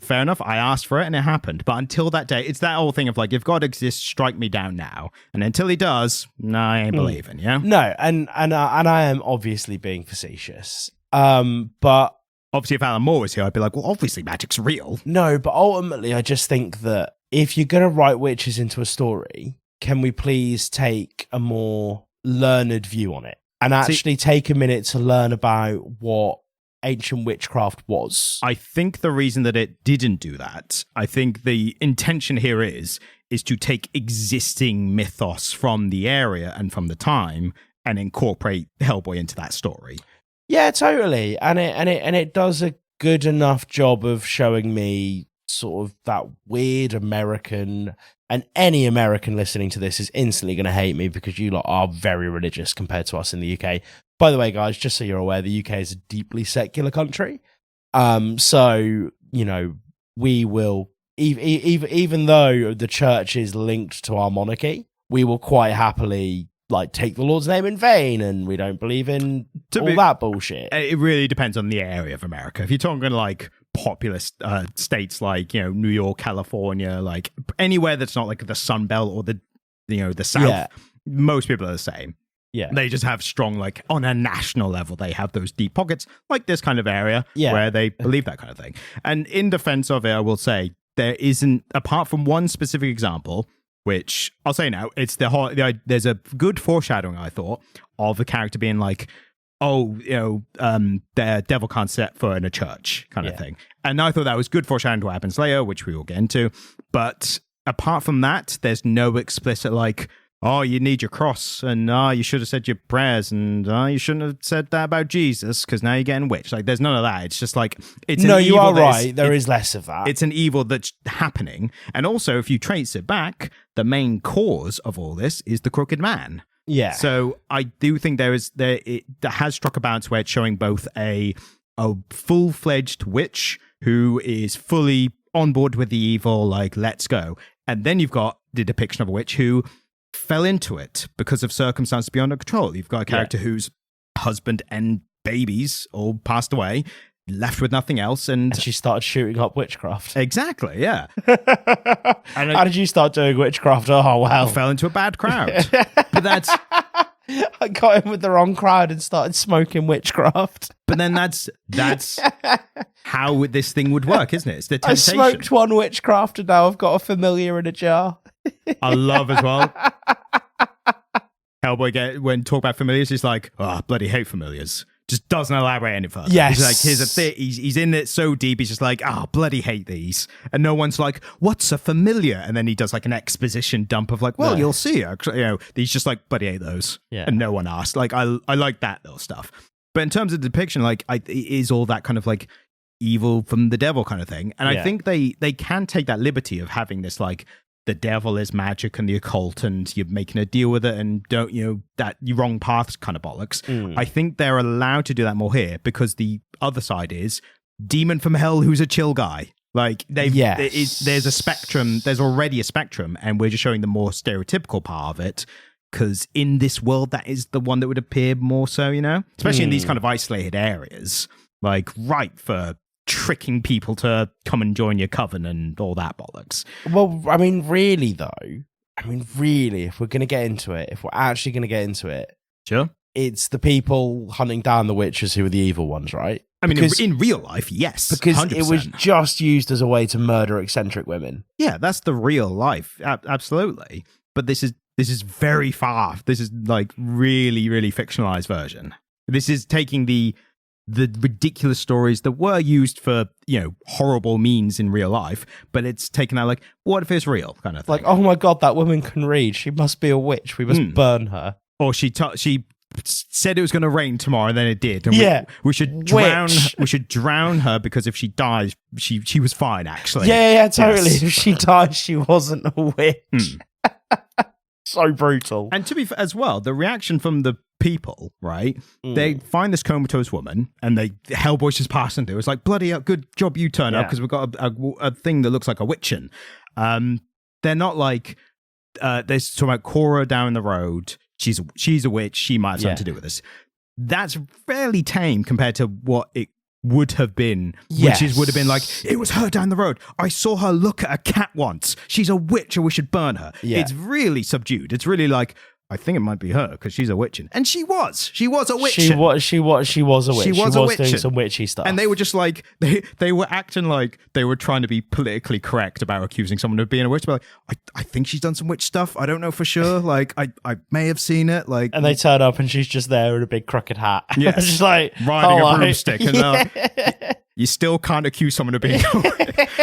fair enough, I asked for it and it happened. But until that day, it's that whole thing of like, if God exists, strike me down now. And until he does, no, I ain't believing, yeah? No, and I am obviously being facetious. But obviously if Alan Moore was here, I'd be like, well, obviously magic's real. No, but ultimately I just think that if you're going to write witches into a story, can we please take a more learned view on it? And actually take a minute to learn about what ancient witchcraft was. I think the reason that it didn't do that, I think the intention here is to take existing mythos from the area and from the time and incorporate Hellboy into that story. Yeah, totally. And it does a good enough job of showing me sort of that weird American, and any American listening to this is instantly going to hate me because you lot are very religious compared to us in the UK. By the way, guys, just so you're aware, the UK is a deeply secular country. So, you know, we will, even though the church is linked to our monarchy, we will quite happily like take the Lord's name in vain, and we don't believe in that bullshit. It really depends on the area of America. If you're talking like populous states like, you know, New York, California, like anywhere that's not like the Sun Belt or the, you know, the South, most people are the same. Yeah. They just have strong, like, on a national level, they have those deep pockets, like this kind of area, where they believe that kind of thing. And in defense of it, I will say, there isn't, apart from one specific example, which I'll say now, it's there's a good foreshadowing, I thought, of the character being like, oh, you know, the devil can't set foot in a church kind of thing. And I thought that was good foreshadowing to what happens later, which we will get into. But apart from that, there's no explicit, like, oh, you need your cross, and you should have said your prayers, and you shouldn't have said that about Jesus, because now you're getting witched. Like, there's none of that. It's just like, it's an evil. No, you are right. There is less of that. It's an evil that's happening. And also, if you trace it back, the main cause of all this is the crooked man. Yeah. So I do think it has struck a balance where it's showing both a full-fledged witch who is fully on board with the evil, like, let's go. And then you've got the depiction of a witch who fell into it because of circumstances beyond her control. You've got a character whose husband and babies all passed away, left with nothing else, and she started shooting up witchcraft. Exactly, yeah. How did you start doing witchcraft? Oh, wow. I fell into a bad crowd. But that's... I got in with the wrong crowd and started smoking witchcraft. But then that's how this thing would work, isn't it? It's the temptation. I smoked one witchcraft and now I've got a familiar in a jar. I love as well. Hellboy, when talk about familiars, he's like, oh, bloody hate familiars. Just doesn't elaborate any further. Yes. He's like, here's a thing. He's in it so deep, he's just like, bloody hate these. And no one's like, what's a familiar? And then he does like an exposition dump of like, well, you'll see. You know, he's just like, bloody hate those. Yeah. And no one asked. Like, I like that little stuff. But in terms of depiction, like, it is all that kind of like evil from the devil kind of thing. And I think they can take that liberty of having this like, the devil is magic and the occult and you're making a deal with it and don't, you know, that you wrong paths kind of bollocks. I think they're allowed to do that more here because the other side is demon from hell who's a chill guy. Like, there's a spectrum, there's already a spectrum, and we're just showing the more stereotypical part of it because in this world, that is the one that would appear more so, you know, especially in these kind of isolated areas, like ripe for tricking people to come and join your coven and all that bollocks. Well, I mean, really, though, if we're going to get into it, if we're actually going to get into it, sure, it's the people hunting down the witches who are the evil ones, right? I mean, in real life, yes. Because 100%. It was just used as a way to murder eccentric women. Yeah, that's the real life. Absolutely. But this is very far. This is like really, really fictionalized version. This is taking the ridiculous stories that were used for, you know, horrible means in real life, but it's taken out like, what if it's real kind of thing. Like, oh my God, that woman can read. She must be a witch. We must burn her. Or she said it was going to rain tomorrow, and then it did. And we should drown. We should drown her because if she dies, she was fine actually. Yeah, totally. Yes. If she died, she wasn't a witch. So brutal. And to be fair as well, the reaction from the people, right? They find this comatose woman, and Hellboy's just passing through. It's like, bloody hell, good job you turned up because we've got a thing that looks like a witchin'. They're not like they're talking about Cora down the road. She's a witch. She might have something to do with this. That's fairly tame compared to what it would have been, which would have been like, it was her down the road. I saw her look at a cat once. She's a witch, and we should burn her. Yeah. It's really subdued. It's really like, I think it might be her because she's a witchin'. And she was a witch. She was a witch. She was doing some witchy stuff. And they were just like, they were acting like they were trying to be politically correct about accusing someone of being a witch. But like, I think she's done some witch stuff. I don't know for sure. Like, I may have seen it. Like, and they turn up and she's just there in a big crooked hat. Yeah, just like riding a broomstick. And you still can't accuse someone of being a witch.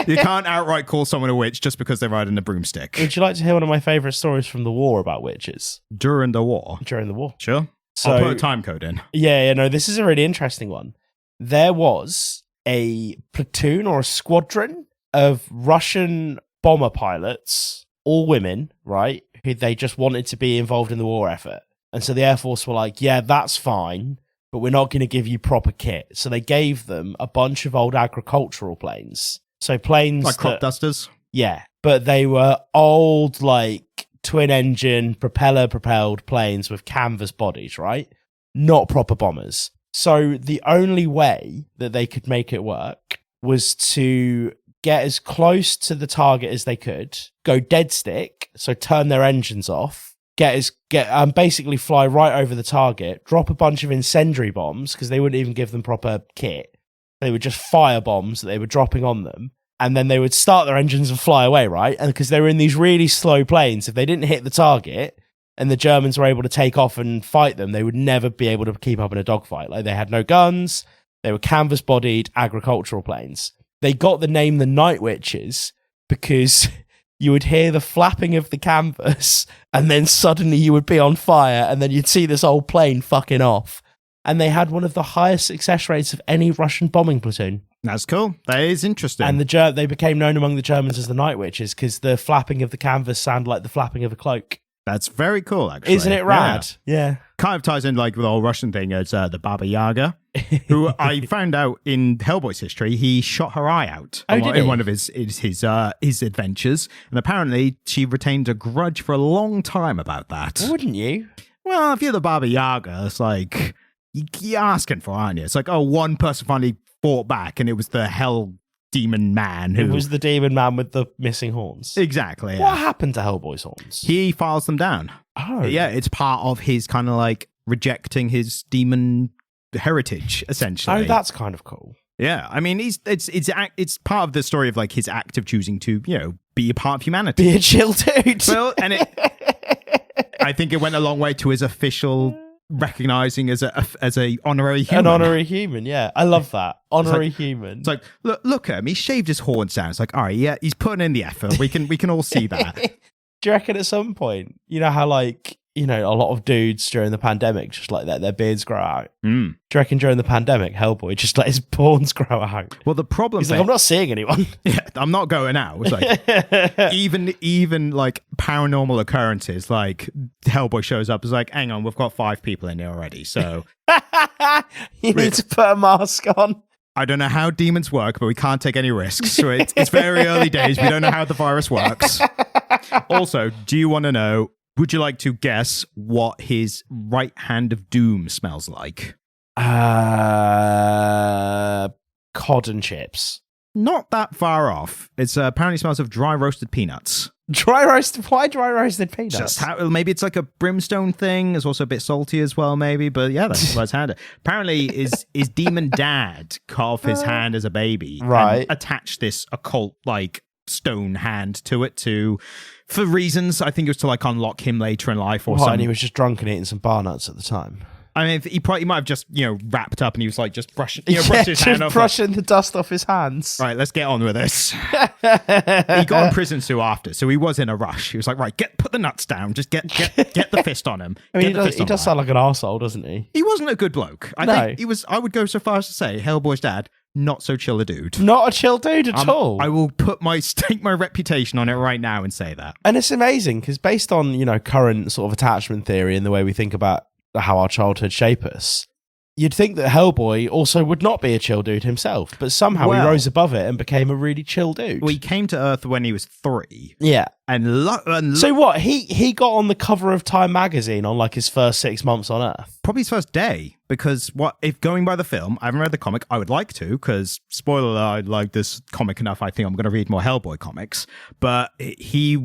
You can't outright call someone a witch just because they're riding a broomstick. Would you like to hear one of my favourite stories from the war about witches? During the war? During the war. Sure. So, I'll put a time code in. Yeah, no, this is a really interesting one. There was a platoon or a squadron of Russian bomber pilots, all women, right, who they just wanted to be involved in the war effort. And so the Air Force were like, yeah, that's fine, but we're not going to give you proper kit. So they gave them a bunch of old agricultural planes. So planes like crop dusters? Yeah, but they were old, like, twin-engine, propeller-propelled planes with canvas bodies, right? Not proper bombers. So the only way that they could make it work was to get as close to the target as they could, go dead stick, so turn their engines off, basically fly right over the target, drop a bunch of incendiary bombs, because they wouldn't even give them proper kit. They were just fire bombs that they were dropping on them. And then they would start their engines and fly away, right? And because they were in these really slow planes, if they didn't hit the target and the Germans were able to take off and fight them, they would never be able to keep up in a dogfight. Like, they had no guns. They were canvas-bodied agricultural planes. They got the name the Night Witches because you would hear the flapping of the canvas and then suddenly you would be on fire and then you'd see this old plane fucking off. And they had one of the highest success rates of any Russian bombing platoon. That's cool. That is interesting. And they became known among the Germans as the Night Witches because the flapping of the canvas sounded like the flapping of a cloak. That's very cool, actually. Isn't it rad? Yeah. Kind of ties in like with the whole Russian thing as the Baba Yaga, who I found out in Hellboy's history, he shot her eye out in one of his adventures. And apparently she retained a grudge for a long time about that. Wouldn't you? Well, if you're the Baba Yaga, it's like, you're asking for, aren't you? It's like, one person finally fought back and it was the hell demon man. It was the demon man with the missing horns. Exactly. What happened to Hellboy's horns? He files them down. Oh. Yeah, it's part of his kind of like rejecting his demon heritage, essentially. Oh, that's kind of cool. Yeah, I mean, it's part of the story of like his act of choosing to, be a part of humanity. Be a chill dude. Well, and I think it went a long way to his official recognizing as a honorary human. An honorary human, yeah. I love that. Honorary human. It's like, look at him. He shaved his horns down. It's like, all right, yeah, he's putting in the effort. We can all see that. Do you reckon at some point, you know how like, a lot of dudes during the pandemic just like that, their beards grow out? Do you reckon during the pandemic, Hellboy just let his horns grow out? Well, the problem is, like, I'm not seeing anyone. Yeah, I'm not going out. It's like even like paranormal occurrences, like Hellboy shows up, is like, hang on, we've got 5 people in here already, so you need to put a mask on. I don't know how demons work, but we can't take any risks. So it's very early days. We don't know how the virus works. Also, do you want to know? Would you like to guess what his right hand of doom smells like? Cod and chips. Not that far off. It's apparently smells of dry roasted peanuts. Why dry roasted peanuts? Just maybe it's like a brimstone thing. It's also a bit salty as well, maybe. But yeah, that's what's had. Apparently, his demon dad cut off his hand as a baby, right? And attached this occult like stone hand to it for reasons. I think it was to like unlock him later in life, or something. And he was just drunk and eating some bar nuts at the time. I mean, he might have just, wrapped up and he was like just brushing his hand off. Brushing the dust off his hands. Right, let's get on with this. He got in prison soon after, so he was in a rush. He was like, right, put the nuts down. Just get the fist on him. I mean, he does sound like an arsehole, doesn't he? He wasn't a good bloke. I think he was, I would go so far as to say, Hellboy's dad, not so chill a dude. Not a chill dude at all. I will stake my reputation on it right now and say that. And it's amazing because based on, current sort of attachment theory and the way we think about how our childhood shape us, you'd think that Hellboy also would not be a chill dude himself, but somehow he rose above it and became a really chill dude. Well, he came to Earth when he was 3. Yeah. And so what? He got on the cover of Time magazine on like his first 6 months on Earth. Probably his first day, because if going by the film, I haven't read the comic. I would like to, because spoiler alert, I like this comic enough. I think I'm going to read more Hellboy comics. But he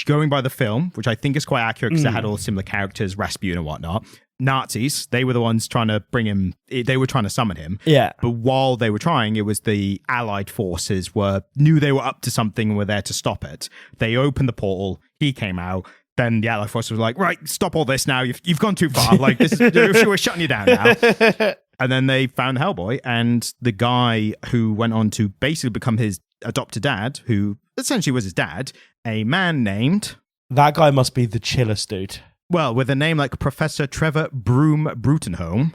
going by the film, which I think is quite accurate because they had all similar characters, Rasputin and whatnot. Nazis, they were the ones trying to bring him, they were trying to summon him. Yeah. But while they were trying, it was the Allied forces knew they were up to something and were there to stop it. They opened the portal, he came out, then the Allied forces were like, right, stop all this now, you've gone too far, like, we're shutting you down now. And then they found Hellboy, and the guy who went on to basically become his adopted dad, who essentially was his dad, a man named... That guy must be the chillest dude. Well, with a name like Professor Trevor Broom Brutenholm,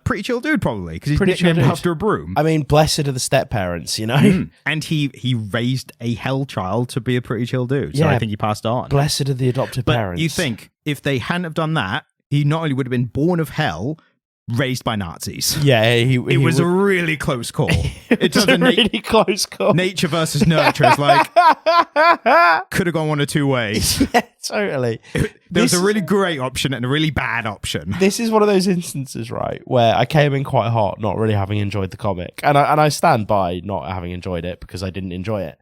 pretty chill dude probably, because he's nicknamed after a broom. I mean, blessed are the step parents, And he raised a hell child to be a pretty chill dude, so I think he passed on. Blessed are the adopted parents. But you think, if they hadn't have done that, he not only would have been born of hell, raised by Nazis. Yeah, it was a really close call. It's a really close call. Nature versus nurture is like, could have gone one of two ways. Yeah, totally. There was a really great option and a really bad option. This is one of those instances, right, where I came in quite hot, not really having enjoyed the comic. And I stand by not having enjoyed it because I didn't enjoy it.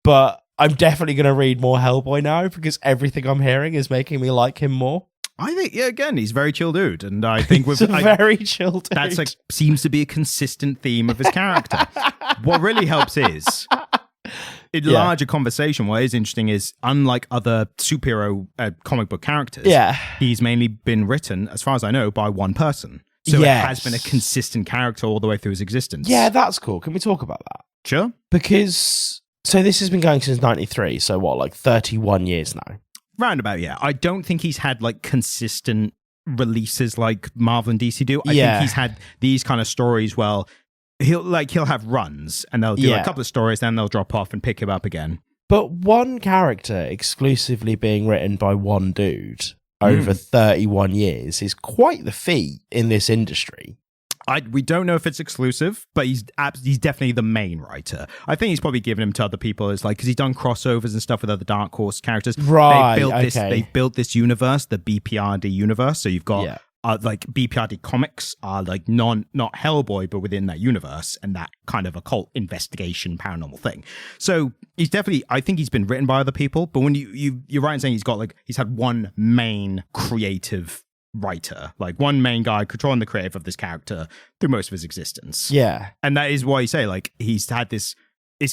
But I'm definitely going to read more Hellboy now because everything I'm hearing is making me like him more. I think, again, he's a very chill dude, and I think very chill dude. That's seems to be a consistent theme of his character. What really helps is, in larger conversation, what is interesting is, unlike other superhero comic book characters, he's mainly been written, as far as I know, by one person. So it has been a consistent character all the way through his existence. Yeah, that's cool. Can we talk about that? Sure. Because, so this has been going since 93, so what, like 31 years now? Roundabout, yeah. I don't think he's had like consistent releases like Marvel and DC do. I think he's had these kind of stories. Well, he'll have runs and they'll do a couple of stories, then they'll drop off and pick him up again. But one character exclusively being written by one dude over 31 years is quite the feat in this industry. We don't know if it's exclusive, but he's definitely the main writer. I think he's probably given him to other people because he's done crossovers and stuff with other Dark Horse characters. Right. They built this universe, the BPRD universe. So you've got like BPRD comics are like not Hellboy, but within that universe and that kind of occult investigation paranormal thing. So he's definitely, I think he's been written by other people. But when you're right in saying he's had one main creative writer, like one main guy controlling the creative of this character through most of his existence. Yeah. And that is why you say, like, he's had his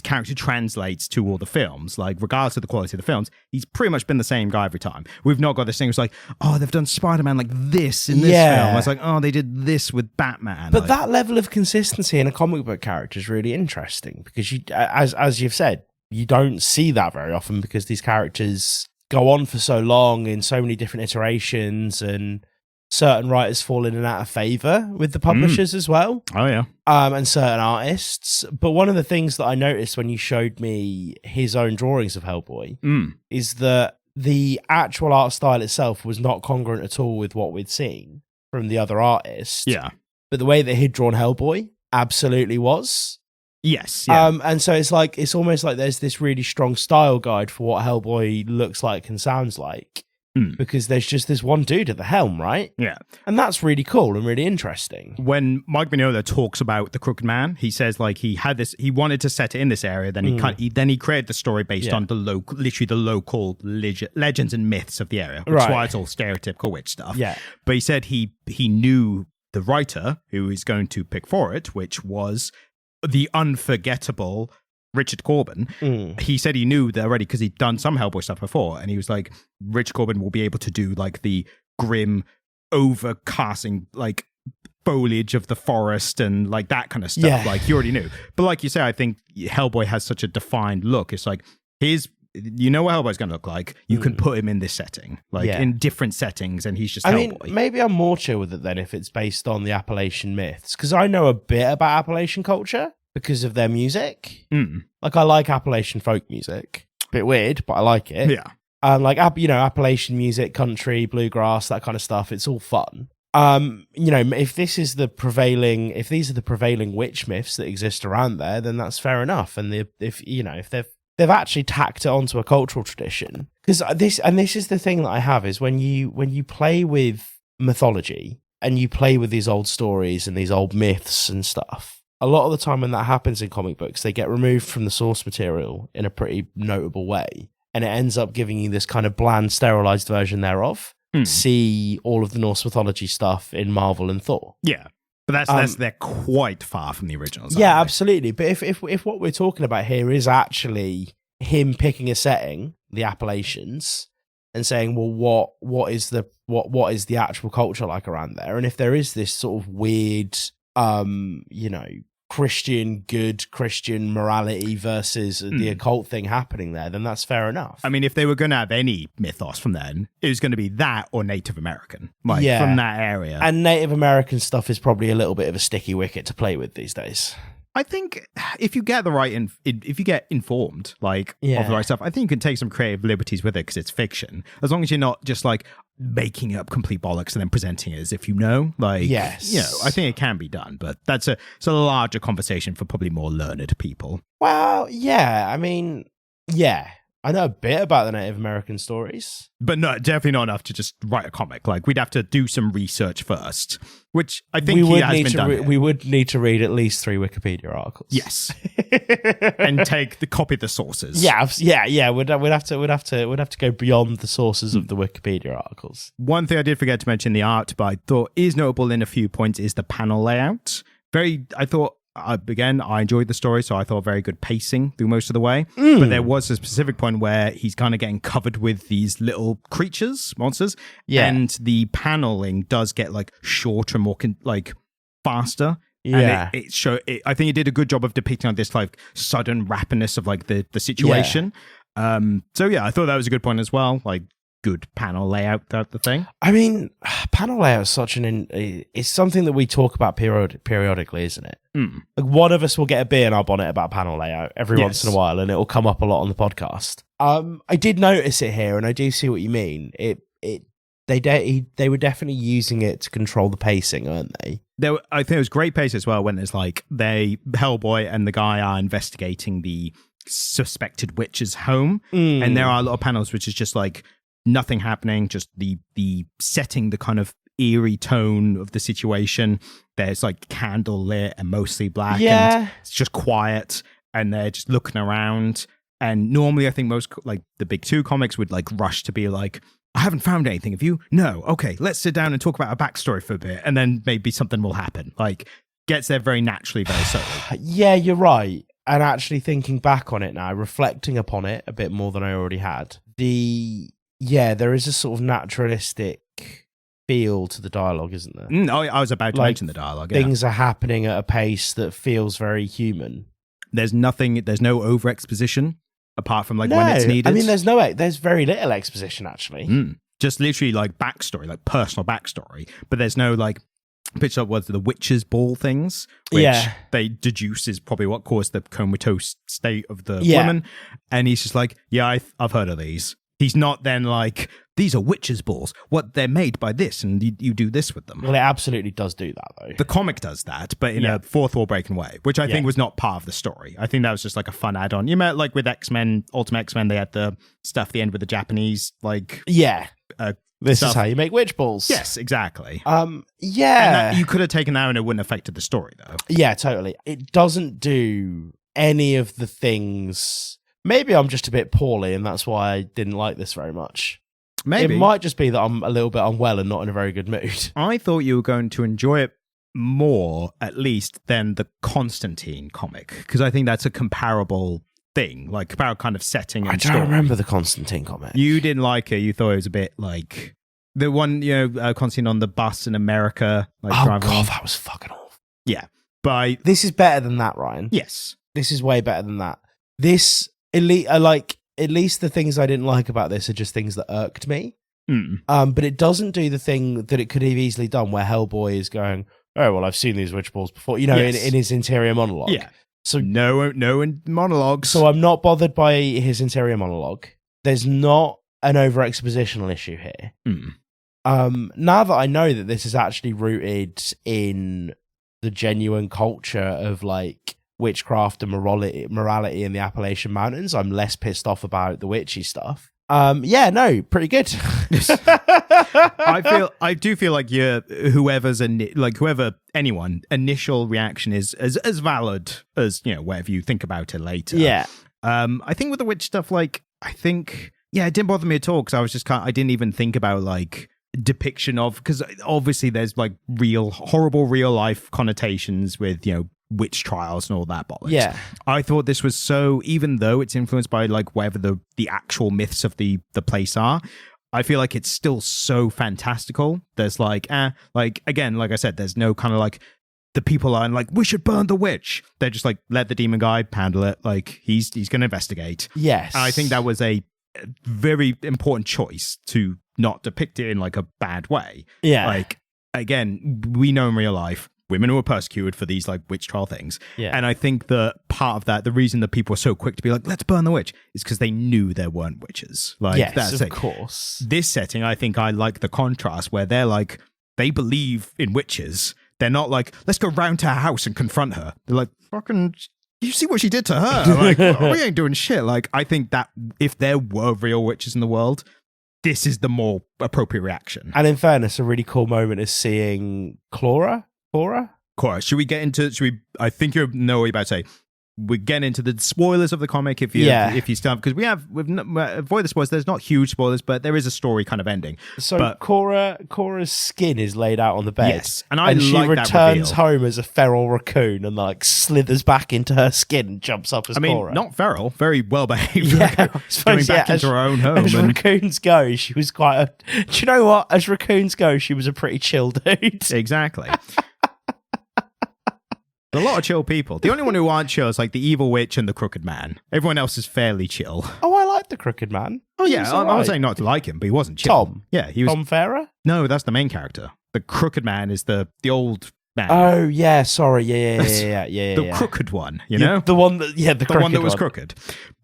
character translates to all the films, like, regardless of the quality of the films, he's pretty much been the same guy every time. We've not got this thing, it's like, oh, they've done Spider-Man like this in this film. It's like, oh, they did this with Batman. But that level of consistency in a comic book character is really interesting because, you, as you've said, you don't see that very often because these characters go on for so long in so many different iterations, and certain writers fall in and out of favor with the publishers as well. Oh, yeah. And certain artists. But one of the things that I noticed when you showed me his own drawings of Hellboy is that the actual art style itself was not congruent at all with what we'd seen from the other artists. Yeah. But the way that he'd drawn Hellboy absolutely was. Yes. Yeah. And so it's almost like there's this really strong style guide for what Hellboy looks like and sounds like. Because there's just this one dude at the helm, right? Yeah. And that's really cool and really interesting. When Mike Mignola talks about the Crooked Man, he says like he wanted to set it in this area, then he created the story based on the local legends and myths of the area, which is why it's all stereotypical witch stuff. Yeah. But he said he knew the writer who is going to pick for it, which was the unforgettable Richard Corben. He said he knew that already because he'd done some Hellboy stuff before, and he was like, Richard Corben will be able to do like the grim overcasting like foliage of the forest and like that kind of stuff. Yeah. Like you already knew. But like you say, I think Hellboy has such a defined look. It's like you know what Hellboy's going to look like. You can put him in this setting, like in different settings, and he's just Hellboy. mean, maybe I'm more chill with it then if it's based on the Appalachian myths, because I know a bit about Appalachian culture because of their music. Like I like Appalachian folk music. Bit weird, but I like it. Yeah. Like Appalachian music, country, bluegrass, that kind of stuff. It's all fun. If these are the prevailing witch myths that exist around there, then that's fair enough. And if they've actually tacked it onto a cultural tradition, because this is the thing that I have is when you play with mythology and you play with these old stories and these old myths and stuff, a lot of the time when that happens in comic books, they get removed from the source material in a pretty notable way, and it ends up giving you this kind of bland, sterilized version thereof. See all of the Norse mythology stuff in Marvel and Thor. Yeah. But they're quite far from the originals. Yeah, absolutely. But if what we're talking about here is actually him picking a setting, the Appalachians, and saying, well, what is the actual culture like around there? And if there is this sort of weird, good Christian morality versus the occult thing happening there, then that's fair enough. I mean, if they were going to have any mythos from then, it was going to be that or Native American, from that area. And Native American stuff is probably a little bit of a sticky wicket to play with these days. I think if you get the right, if you get informed, of the right stuff, I think you can take some creative liberties with it because it's fiction. As long as you're not just making up complete bollocks and then presenting it as if yes, I think it can be done. But it's a larger conversation for probably more learned people. Well, yeah, I mean, yeah. I know a bit about the Native American stories. But no, definitely not enough to just write a comic. We'd have to do some research first, which I think has been done. We would need to read at least 3 Wikipedia articles. Yes. And copy the sources. Yeah. We'd have to go beyond the sources of the Wikipedia articles. One thing I did forget to mention the art, but I thought is notable in a few points is the panel layout. I enjoyed the story, so I thought very good pacing through most of the way. But there was a specific point where he's kind of getting covered with these little monsters. Yeah. And the paneling does get shorter, more faster. Yeah. And I think it did a good job of depicting this sudden rapidness of the situation. Yeah. I thought that was a good point as well. Good panel layout throughout the thing. I mean, panel layout is it's something that we talk about periodically, isn't it? One of us will get a bee in our bonnet about panel layout every once in a while, and it will come up a lot on the podcast. I did notice it here, and I do see what you mean. They were definitely using it to control the pacing, weren't they? I think it was great pace as well when it's Hellboy and the guy are investigating the suspected witch's home, and there are a lot of panels which is just nothing happening, just the setting the kind of eerie tone of the situation. There's candle lit and mostly black, and it's just quiet, and they're just looking around. And normally I think most the big 2 comics would rush to be I haven't found anything. Have you? No. Okay, let's sit down and talk about a backstory for a bit, and then maybe something will happen. Gets there very naturally, very subtly. Yeah, you're right. And actually thinking back on it now, reflecting upon it a bit more than I already had, there is a sort of naturalistic feel to the dialogue, isn't there? I was about to mention the dialogue. Things are happening at a pace that feels very human. There's no over exposition apart from when it's needed. I mean, there's very little exposition actually. Just literally backstory, personal backstory. But there's no pitch up was the witch's ball things, which they deduce is probably what caused the comatose state of the woman. And he's just I've heard of these. He's not then these are witches' balls. What they're made by this, and you do this with them. Well, it absolutely does do that, though. The comic does that, but in a fourth wall breaking way, which I think was not part of the story. I think that was just a fun add-on. You met with X-Men, Ultimate X-Men, they had the stuff at the end with the Japanese this stuff. Is how you make witch balls. Yes, exactly. And you could have taken that and it wouldn't have affected the story, though. Yeah, totally. It doesn't do any of the things. Maybe I'm just a bit poorly, and that's why I didn't like this very much. Maybe. It might just be that I'm a little bit unwell and not in a very good mood. I thought you were going to enjoy it more, at least, than the Constantine comic, because I think that's a comparable thing, comparable kind of setting and I don't remember the Constantine comic. You didn't like it. You thought it was a bit The one, Constantine on the bus in America. Like, Oh, driving God, on. that was fucking awful. Yeah. But This is better than that, Ryan. yes. This is way better than that. This, at least the things I didn't like about this are just things that irked me. But it doesn't do the thing that it could have easily done where Hellboy is going, oh, well, I've seen these witch balls before, Yes. in his interior monologue. Yeah. So No monologues. So I'm not bothered by his interior monologue. There's not an over-expositional issue here. Now that I know that this is actually rooted in the genuine culture of like witchcraft and morality in the Appalachian Mountains, I'm less pissed off about the witchy stuff. Pretty good. I do feel like anyone initial reaction is as valid as whatever you think about it later. Yeah. I think with the witch stuff, it didn't bother me at all because I was just I didn't even think about like depiction of, because obviously there's like horrible real life connotations with witch trials and all that bollocks. Yeah. I thought this was so, even though it's influenced by like whatever the actual myths of the place are, I feel like it's still so fantastical. There's again, like I said, there's no kind of like the people are like, we should burn the witch. They're just like, let the demon guy handle it. Like he's going to investigate. Yes. And I think that was a very important choice to not depict it in like a bad way. Yeah. Like, again, we know in real life, women who were persecuted for these like witch trial things. Yeah. And I think that part of that, the reason that people were so quick to be like, let's burn the witch, is because they knew there weren't witches. Like, yes, that's of it. course. This setting, I think I like the contrast where they're like, they believe in witches. They're not like, let's go round to her house and confront her. They're like, fucking, you see what she did to her? Like, we ain't doing shit. Like, I think that if there were real witches in the world, this is the more appropriate reaction. And in fairness, a really cool moment is seeing Cora? Should we get into? I think you know what you're about to say. We get into the spoilers of the comic if you start, because we've avoid the spoilers. There's not huge spoilers, but there is a story kind of ending. So Cora's skin is laid out on the bed, yes, and she like returns that home as a feral raccoon and like slithers back into her skin and jumps up as Cora. Not feral, very well behaved. Yeah, going back into her own home. As raccoons go, she was quite a. Do you know what? As raccoons go, she was a pretty chill dude. Exactly. A lot of chill people. The only one who aren't chill is like the evil witch and the crooked man. Everyone else is fairly chill. Oh, I like the crooked man. Oh yeah, I'm not saying not to like him, but he wasn't chill. Tom. Yeah, he was. Tom Farrer? No, that's the main character. The crooked man is the old man. Oh yeah, sorry, yeah. The crooked one, you know, the one that the one that was crooked.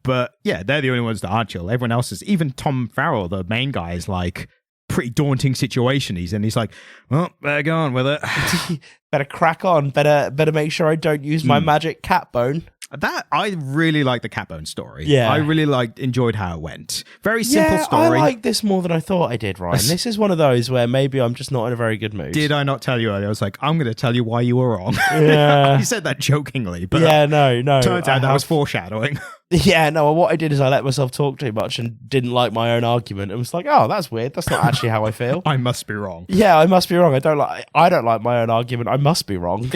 But yeah, they're the only ones that are chill. Everyone else is. Even Tom Farrell, the main guy, is like pretty daunting situation he's in. He's like, well, better go on with it. Better crack on. Better make sure I don't use my magic cat bone. That I really like the Catbone story. Yeah, I really enjoyed how it went. Very simple story. I like this more than I thought I did, Ryan. This is one of those where maybe I'm just not in a very good mood. Did I not tell you earlier? I was like, I'm going to tell you why you were wrong. Yeah, you said that jokingly, but no. Turns out that was foreshadowing. Yeah, no. What I did is I let myself talk too much and didn't like my own argument. And was like, oh, that's weird. That's not actually how I feel. I must be wrong. Yeah, I must be wrong. I don't like my own argument. I must be wrong.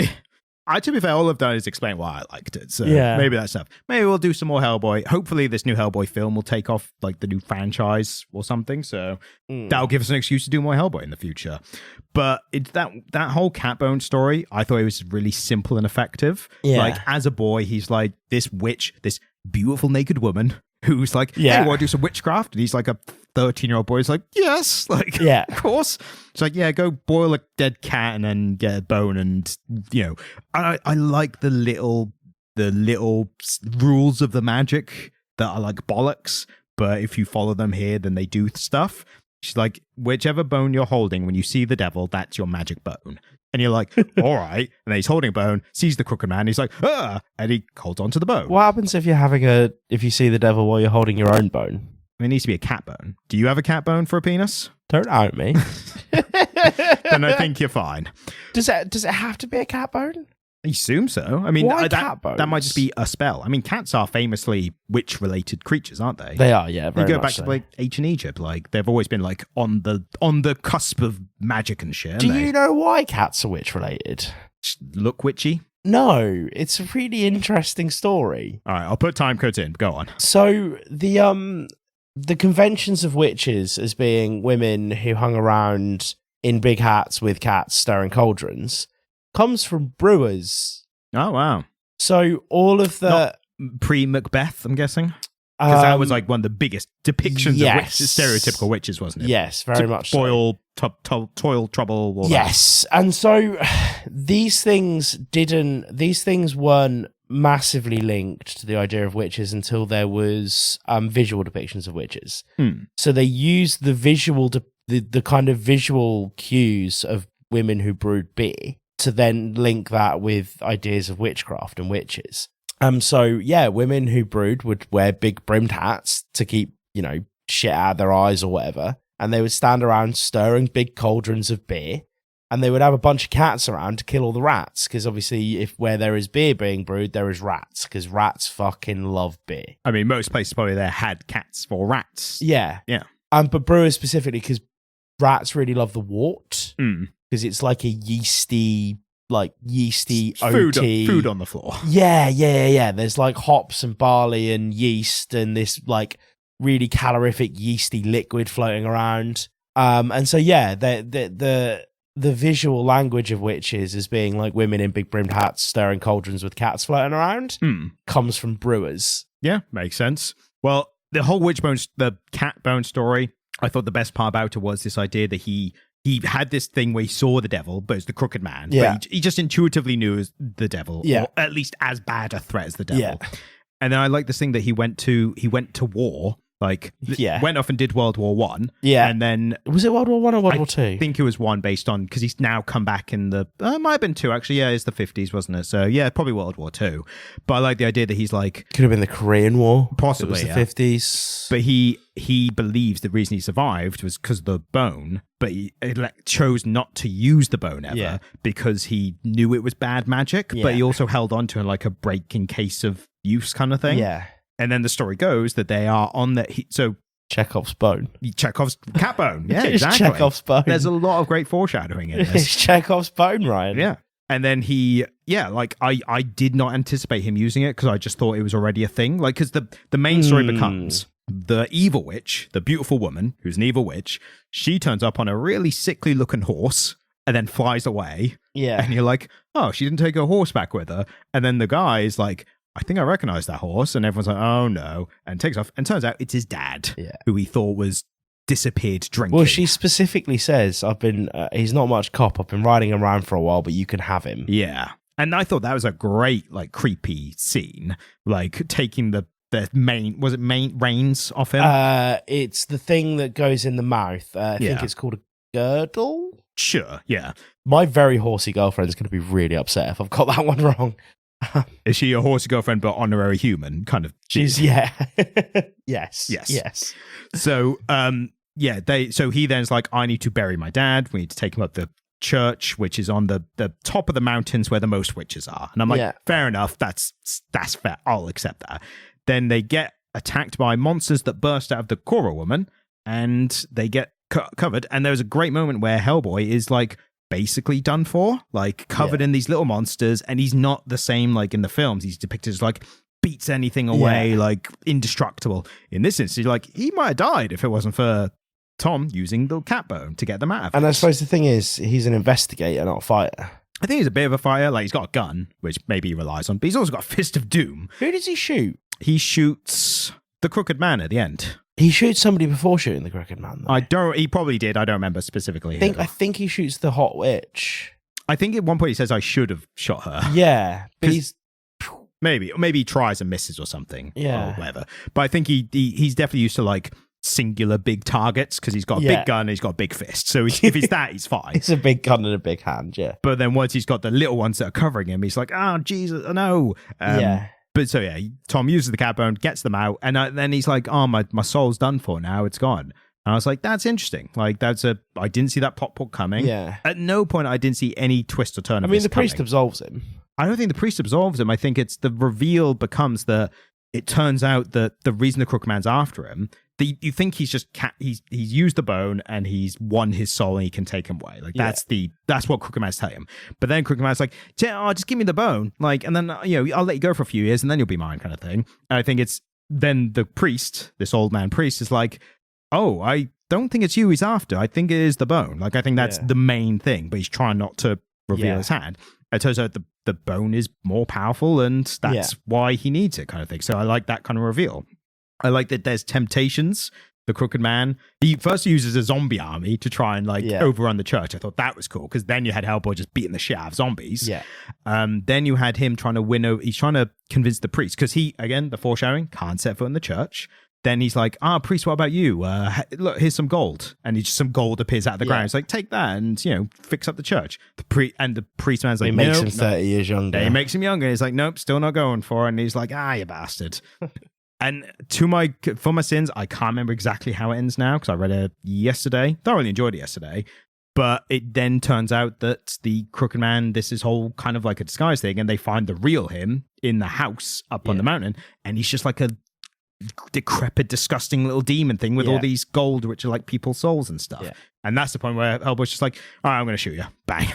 To be fair, all I've done is explain why I liked it. So maybe that's enough. Maybe we'll do some more Hellboy. Hopefully this new Hellboy film will take off like the new franchise or something. So that'll give us an excuse to do more Hellboy in the future. But it's that whole Catbone story, I thought it was really simple and effective. Yeah. Like as a boy, he's like this witch, this beautiful naked woman who's like, hey, want to do some witchcraft? And he's like a 13-year-old boy. He's like, yes, like, yeah, of course. It's like, yeah, go boil a dead cat and then get a bone. And, I like the little rules of the magic that are like bollocks. But if you follow them here, then they do stuff. She's like, whichever bone you're holding, when you see the devil, that's your magic bone. And you're like, all right. And then he's holding a bone, sees the crooked man. He's like, and he holds on to the bone. What happens if if you see the devil while you're holding your own bone? It needs to be a cat bone. Do you have a cat bone for a penis? Don't out me. Then I think you're fine. Does it have to be a cat bone? I assume so. I mean, why cat bones? That might just be a spell. I mean, cats are famously witch-related creatures, aren't they? They are, yeah. Very you go much back so. to like ancient Egypt, like they've always been like on the cusp of magic and shit. Do you know why cats are witch-related? Look witchy? No, it's a really interesting story. All right, I'll put time codes in. Go on. So the the conventions of witches as being women who hung around in big hats with cats stirring cauldrons comes from brewers. Oh, wow. So all of the... Pre-Macbeth, I'm guessing? Because that was like one of the biggest depictions of witches, stereoweren't witches, wasn't it? Yes, very much so. Toil, trouble, all yes. That. And so these things weren't massively linked to the idea of witches until there was visual depictions of witches. So they used the visual, the kind of visual cues of women who brewed beer to then link that with ideas of witchcraft and witches. So yeah, women who brewed would wear big brimmed hats to keep, shit out of their eyes or whatever. And they would stand around stirring big cauldrons of beer. And they would have a bunch of cats around to kill all the rats. Because obviously, where there is beer being brewed, there is rats. Because rats fucking love beer. I mean, most places probably there had cats for rats. Yeah. Yeah. But brewers specifically, because rats really love the wort. Because it's like a yeasty, oaty food on the floor. Yeah. There's like hops and barley and yeast and this like really calorific yeasty liquid floating around. And so yeah, the visual language of witches as being like women in big brimmed hats stirring cauldrons with cats floating around comes from brewers. Yeah, makes sense. Well, the whole the cat bone story, I thought the best part about it was this idea that he had this thing where he saw the devil, but it's the crooked man. Yeah. But he just intuitively knew it was the devil, or at least as bad a threat as the devil. Yeah. And then I like this thing that he went to war, went off and did World War One. Yeah. And then... Was it World War One or World War Two? I think it was one based on... Because he's now come back in the... might have been two, actually. Yeah, it's the 50s, wasn't it? So, yeah, probably World War Two. But I like the idea that he's like... Could have been the Korean War. Possibly, it was the 50s. But he believes the reason he survived was because of the bone, but he chose not to use the bone ever because he knew it was bad magic, but he also held on to it like a break in case of use kind of thing. Yeah. And then the story goes that they are on the... So Chekhov's bone. Chekhov's cat bone. Yeah, exactly. It's Chekhov's bone. There's a lot of great foreshadowing in this. It's Chekhov's bone, Ryan. Yeah. And then I did not anticipate him using it because I just thought it was already a thing. Like, because the main story becomes the evil witch, the beautiful woman who's an evil witch, she turns up on a really sickly looking horse and then flies away. Yeah. And you're like, oh, she didn't take her horse back with her. And then the guy is like, I think I recognize that horse. And everyone's like, oh no. And takes off. And turns out it's his dad, who he thought was disappeared drinking. Well, she specifically says, he's not much cop. I've been riding him around for a while, but you can have him. Yeah. And I thought that was a great, like, creepy scene. Like, taking the reins off him? It's the thing that goes in the mouth. I think it's called a girdle. Sure, yeah. My very horsey girlfriend's going to be really upset if I've got that one wrong. Is she a horsey girlfriend but honorary human? Kind of. She's, Yes. So, so he then's like, I need to bury my dad. We need to take him up the church, which is on the top of the mountains where the most witches are. And I'm like, fair enough. That's fair. I'll accept that. Then they get attacked by monsters that burst out of the Kora woman, and they get covered. And there was a great moment where Hellboy is like basically done for, like covered in these little monsters, and he's not the same like in the films. He's depicted as like beats anything away, like indestructible. In this instance, like he might have died if it wasn't for Tom using the cat bone to get them out of it. And I suppose the thing is, he's an investigator, not a fighter. I think he's a bit of a fighter. Like, he's got a gun, which maybe he relies on, but he's also got a fist of doom. Who does he shoot? He shoots the crooked man at the end. He shoots somebody before shooting the crooked man, though. He probably did. I don't remember specifically. I think he shoots the hot witch. I think at one point he says, I should have shot her. Yeah. But he's... Maybe he tries and misses or something. Yeah. Or whatever. But I think he's definitely used to like singular big targets because he's got a big gun and he's got a big fist. So if he's that, he's fine. It's a big gun and a big hand, yeah. But then once he's got the little ones that are covering him, he's like, oh, Jesus, no. But so yeah, Tom uses the cat bone, gets them out, and then he's like, oh, my soul's done for now, it's gone. And I was like, that's interesting. Like, I didn't see that plot point coming. Yeah. At no point I didn't see any twist or turn of this the priest coming. absolves him. I don't think the priest absolves him. I think it's the reveal becomes it turns out that the reason the crooked man's after him, you think he's just he's used the bone and he's won his soul and he can take him away. Like that's what crooked man's telling him. But then crooked man's like, just give me the bone, like, and then I'll let you go for a few years and then you'll be mine, kind of thing. And I think it's then the priest, this old man priest, is like, oh, I don't think it's you he's after. I think it is the bone. Like, I think that's the main thing, but he's trying not to reveal his hand. It turns out the bone is more powerful, and that's why he needs it, kind of thing. So I like that kind of reveal. I like that there's temptations. The Crooked Man, he first uses a zombie army to try and overrun the church. I thought that was cool, because then you had Hellboy just beating the shit out of zombies. Yeah. Then you had him trying to win over, he's trying to convince the priest, because he, again, the foreshadowing, can't set foot in the church. Then he's like, priest, what about you? Look, here's some gold. And some gold appears out of the ground. It's like, take that and, fix up the church. The priest man's like, he makes him 30 years younger. Yeah, he makes him younger. He's like, nope, still not going for it. And he's like, you bastard. And for my sins, I can't remember exactly how it ends now, because I read it yesterday. Thoroughly enjoyed it yesterday. But it then turns out that the Crooked Man, this is whole kind of like a disguise thing, and they find the real him in the house up on the mountain, and he's just like a decrepit, disgusting little demon thing with all these gold, which are like people's souls and stuff. Yeah. And that's the point where Hellboy's just like, all right, I'm going to shoot you. Bang.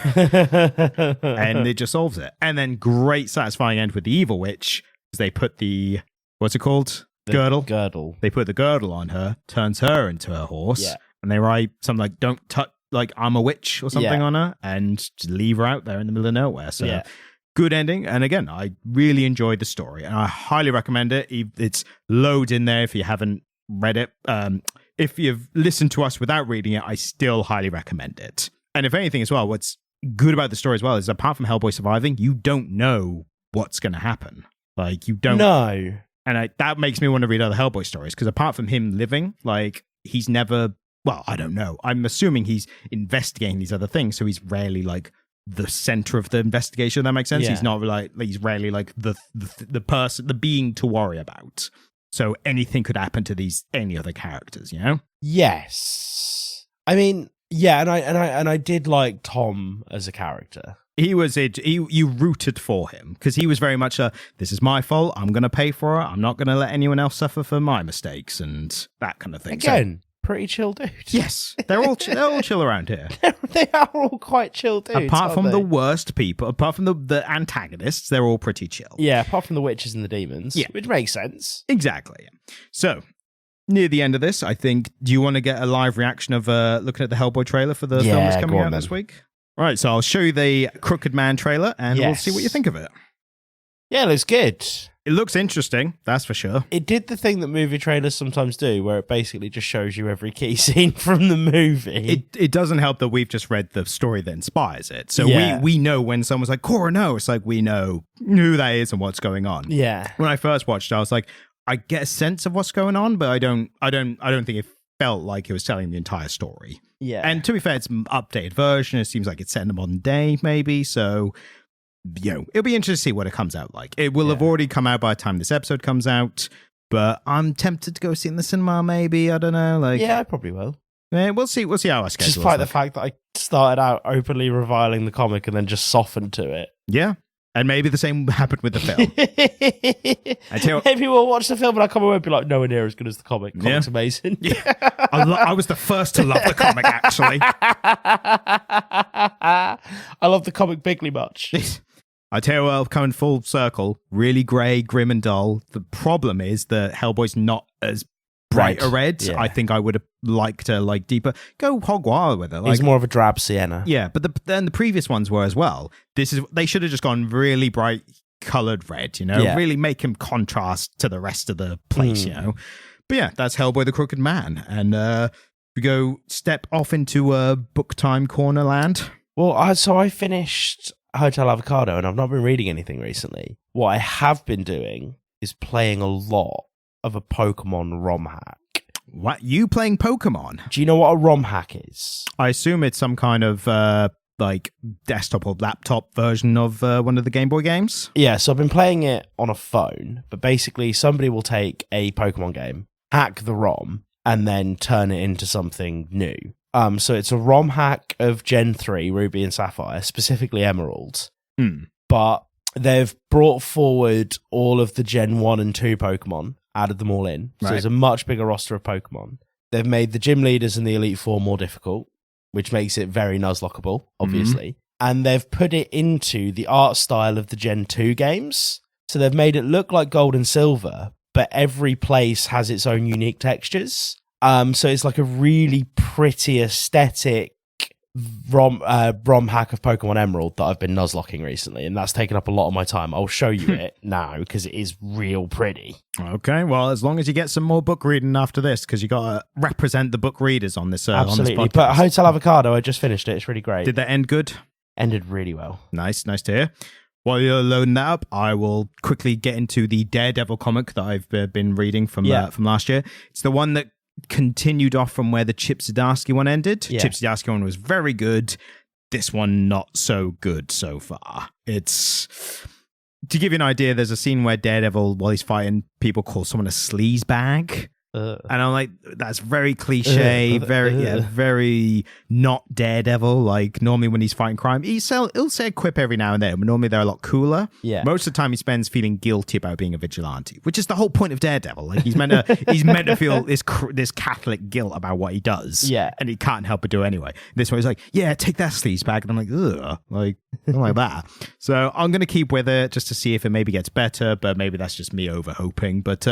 And it just solves it. And then great satisfying end with the evil witch, because they put the... What's it called? Girdle. They put the girdle on her, turns her into a horse, and they write something like, don't touch, like, I'm a witch or something on her, and just leave her out there in the middle of nowhere. So good ending. And again, I really enjoyed the story, and I highly recommend it. It's loads in there if you haven't read it. If you've listened to us without reading it, I still highly recommend it. And if anything as well, what's good about the story as well is, apart from Hellboy surviving, you don't know what's going to happen. Like, you don't know. And that makes me want to read other Hellboy stories, because apart from him living, like, he's never... Well, I don't know. I'm assuming he's investigating these other things, so he's rarely, like, the center of the investigation, if that makes sense. Yeah. He's not, like... He's rarely, like, the person, the being to worry about. So anything could happen to any other characters, you know? Yes. I mean, yeah, and I did like Tom as a character. He was it. You rooted for him, because he was very much this is my fault. I'm going to pay for it. I'm not going to let anyone else suffer for my mistakes and that kind of thing. Again, pretty chill dude. Yes, they're all chill around here. They are all quite chill dudes. Apart from the worst people, apart from the antagonists, they're all pretty chill. Yeah, apart from the witches and the demons, which makes sense. Exactly. So, near the end of this, I think, do you want to get a live reaction of looking at the Hellboy trailer for the film that's coming out this week? Right, so I'll show you the Crooked Man trailer, and we'll see what you think of it. Yeah, it looks good. It looks interesting, that's for sure. It did the thing that movie trailers sometimes do, where it basically just shows you every key scene from the movie. It doesn't help that we've just read the story that inspires it. So we know when someone's like, Corono, it's like we know who that is and what's going on. Yeah. When I first watched it, I was like, I get a sense of what's going on, but I don't think it felt like it was telling the entire story. Yeah. And to be fair, it's an updated version. It seems like it's set in the modern day, maybe. So, it'll be interesting to see what it comes out like. It will have already come out by the time this episode comes out, but I'm tempted to go see it in the cinema, maybe. I don't know. Yeah, I probably will. Yeah, we'll see how our schedule is. Despite the fact that I started out openly reviling the comic and then just softened to it. Yeah. And maybe the same happened with the film. Maybe we'll watch the film and I'll come away and be like, nowhere near as good as the comic. The comic's amazing. Yeah. I was the first to love the comic, actually. I love the comic bigly much. I tell you what, I'll come in full circle. Really grey, grim and dull. The problem is that Hellboy's not as bright a red. Yeah. I think I would have liked a deeper. Go hog wild with it. He's more of a drab sienna. Yeah, but then the previous ones were as well. They should have just gone really bright coloured red, really make him contrast to the rest of the place, But yeah, that's Hellboy the Crooked Man. And we go step off into book time corner land. Well, so I finished Hotel Avocado and I've not been reading anything recently. What I have been doing is playing a lot of a Pokemon ROM hack. What? You playing Pokemon? Do you know what a ROM hack is? I assume it's some kind of desktop or laptop version of one of the Game Boy games. Yeah, so I've been playing it on a phone, but basically somebody will take a Pokemon game, hack the ROM, and then turn it into something new. So it's a ROM hack of Gen 3, Ruby and Sapphire, specifically Emerald. But they've brought forward all of the Gen 1 and 2 Pokemon, added them all in. So there's a much bigger roster of Pokemon. They've made the gym leaders and the Elite Four more difficult, which makes it very Nuzlockable, obviously. And they've put it into the art style of the Gen 2 games. So they've made it look like Gold and Silver, but every place has its own unique textures. So it's like a really pretty aesthetic ROM hack of Pokemon Emerald that I've been nuzlocking recently, and that's taken up a lot of my time. I'll show you it now because it is real pretty. Okay, well, as long as you get some more book reading after this, because you got to represent the book readers on this Absolutely. on this podcast. But Hotel Avocado, I just finished it. It's really great. Did that end good? Ended really well. Nice to hear. While you're loading that up, I will quickly get into the Daredevil comic that I've been reading from last year. It's the one that continued off from where the Chip Zdarsky one ended. Yeah. Chip Zdarsky one was very good. This one, not so good so far. It's... To give you an idea, there's a scene where Daredevil, while he's fighting, people call someone a sleazebag. And I'm like, that's very cliche, very not Daredevil. Like, normally when he's fighting crime, he'll say a quip every now and then, but normally they're a lot cooler. Yeah. Most of the time he spends feeling guilty about being a vigilante, which is the whole point of Daredevil. Like, he's meant to feel this Catholic guilt about what he does. Yeah. And he can't help but do it anyway. This one he's like, yeah, take that sleazebag. And I'm like, ugh, like, I don't like that. So I'm going to keep with it just to see if it maybe gets better, but maybe that's just me over hoping. But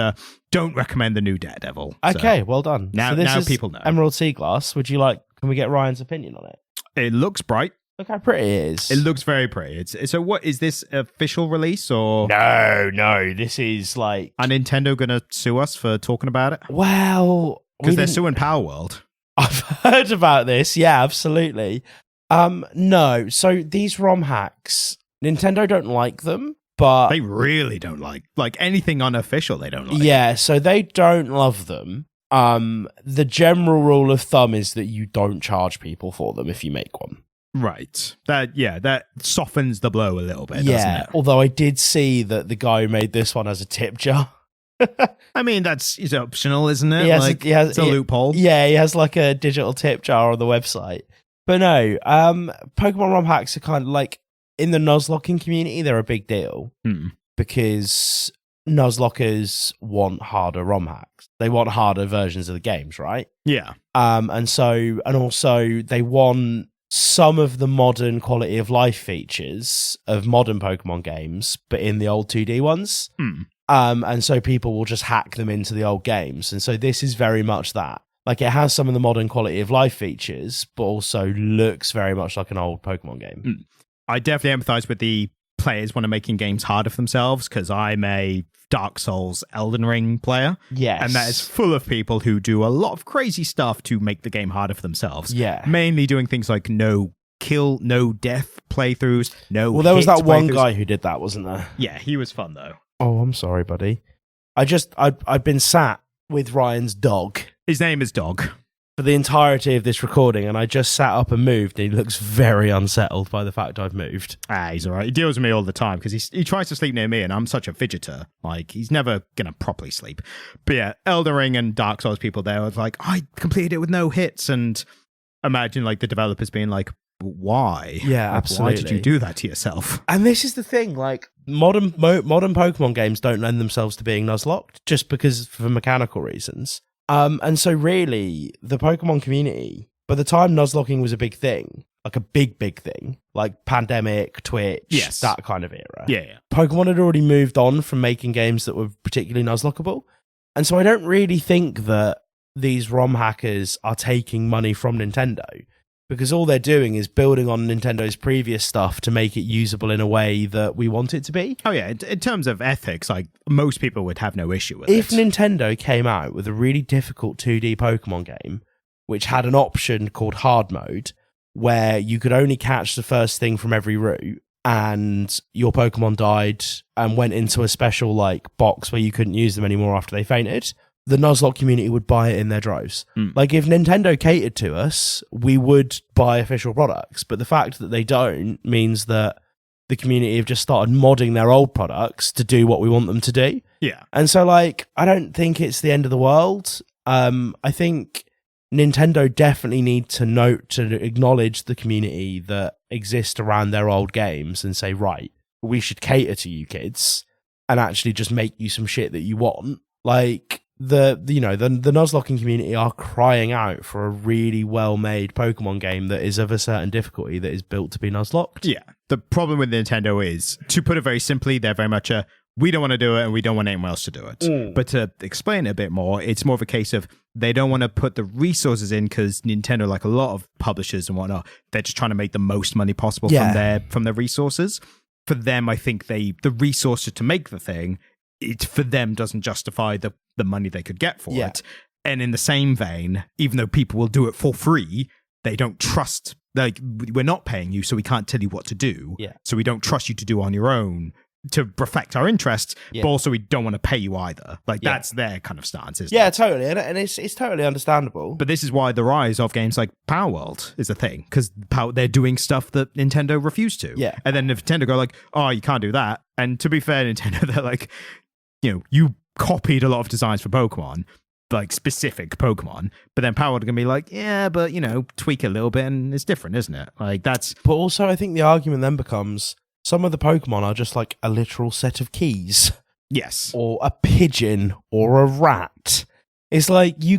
don't recommend the new Daredevil. Okay, well done. Now is people know. Emerald Sea Glass. Can we get Ryan's opinion on it? It looks bright. Look how pretty it is. It looks very pretty. So what, is this official release or? No, this is like... Are Nintendo going to sue us for talking about it? Well... Because they're suing Power World. I've heard about this. Yeah, absolutely. No, so these ROM hacks, Nintendo don't like them. But they really don't like anything unofficial. They don't like. Yeah, so they don't love them. The general rule of thumb is that you don't charge people for them if you make one. Right. That softens the blow a little bit. Doesn't it? Although I did see that the guy who made this one has a tip jar. I mean, it's optional, isn't it? It's a loophole. Yeah, he has like a digital tip jar on the website. But no, Pokemon ROM hacks are kind of like, in the Nuzlocking community, they're a big deal because Nuzlockers want harder ROM hacks. They want harder versions of the games, right? Yeah. And also they want some of the modern quality of life features of modern Pokemon games, but in the old 2D ones. And so people will just hack them into the old games. And so this is very much that. Like, it has some of the modern quality of life features, but also looks very much like an old Pokemon game. I definitely empathize with the players when are making games harder for themselves, because I'm a Dark Souls Elden Ring player. Yes. And that is full of people who do a lot of crazy stuff to make the game harder for themselves. Yeah. Mainly doing things like no kill, no death playthroughs, Well, there was that one guy who did that, wasn't there? Yeah, he was fun, though. Oh, I'm sorry, buddy. I've been sat with Ryan's dog. His name is Dog. For the entirety of this recording, and I just sat up and moved, and he looks very unsettled by the fact I've moved. He's all right. He deals with me all the time because he tries to sleep near me, and I'm such a fidgeter. Like, he's never going to properly sleep. But yeah, Elden Ring and Dark Souls people there was like, I completed it with no hits, and imagine like the developers being like, why? Yeah, like, absolutely. Why did you do that to yourself? And this is the thing, like, modern Pokemon games don't lend themselves to being Nuzlocked just because for mechanical reasons. And so really, the Pokemon community, by the time Nuzlocking was a big thing, like a big thing, like Pandemic, Twitch, that kind of era. Yeah. Pokemon had already moved on from making games that were particularly Nuzlockable. And so I don't really think that these ROM hackers are taking money from Nintendo, because all they're doing is building on Nintendo's previous stuff to make it usable in a way that we want it to be. Oh yeah, in terms of ethics, like, most people would have no issue with If it. Nintendo came out with a really difficult 2D Pokemon game, which had an option called hard mode, where you could only catch the first thing from every route, and your Pokemon died and went into a special like box where you couldn't use them anymore after they fainted, the Nuzlocke community would buy it in their droves. Like, if Nintendo catered to us, we would buy official products. But the fact that they don't means that the community have just started modding their old products to do what we want them to do. Yeah. And so, like, I don't think it's the end of the world. I think Nintendo definitely need to acknowledge the community that exists around their old games and say, right, we should cater to you kids and actually just make you some shit that you want. Like, the Nuzlocking community are crying out for a really well-made Pokemon game that is of a certain difficulty that is built to be Nuzlocked. Yeah. The problem with Nintendo is, to put it very simply, they're very much we don't want to do it and we don't want anyone else to do it. But to explain it a bit more, it's more of a case of they don't want to put the resources in because Nintendo, like a lot of publishers and whatnot, they're just trying to make the most money possible from their resources. For them, I think the resources to make the thing, it for them doesn't justify the money they could get for it. And in the same vein, even though people will do it for free, they don't trust, like, we're not paying you, so we can't tell you what to do. Yeah. So we don't trust you to do on your own to perfect our interests, but also we don't want to pay you either. Like, that's their kind of stance, isn't it? Yeah, totally. And it's totally understandable. But this is why the rise of games like Power World is a thing, because they're doing stuff that Nintendo refused to. Yeah. And then Nintendo go like, oh, you can't do that. And to be fair, Nintendo, they're like, you copied a lot of designs for Pokemon, like specific Pokemon, but then Power World are going to be like, yeah, but, tweak it a little bit and it's different, isn't it? Like, that's... But also, I think the argument then becomes, some of the Pokemon are just like a literal set of keys. Yes. Or a pigeon or a rat. It's like you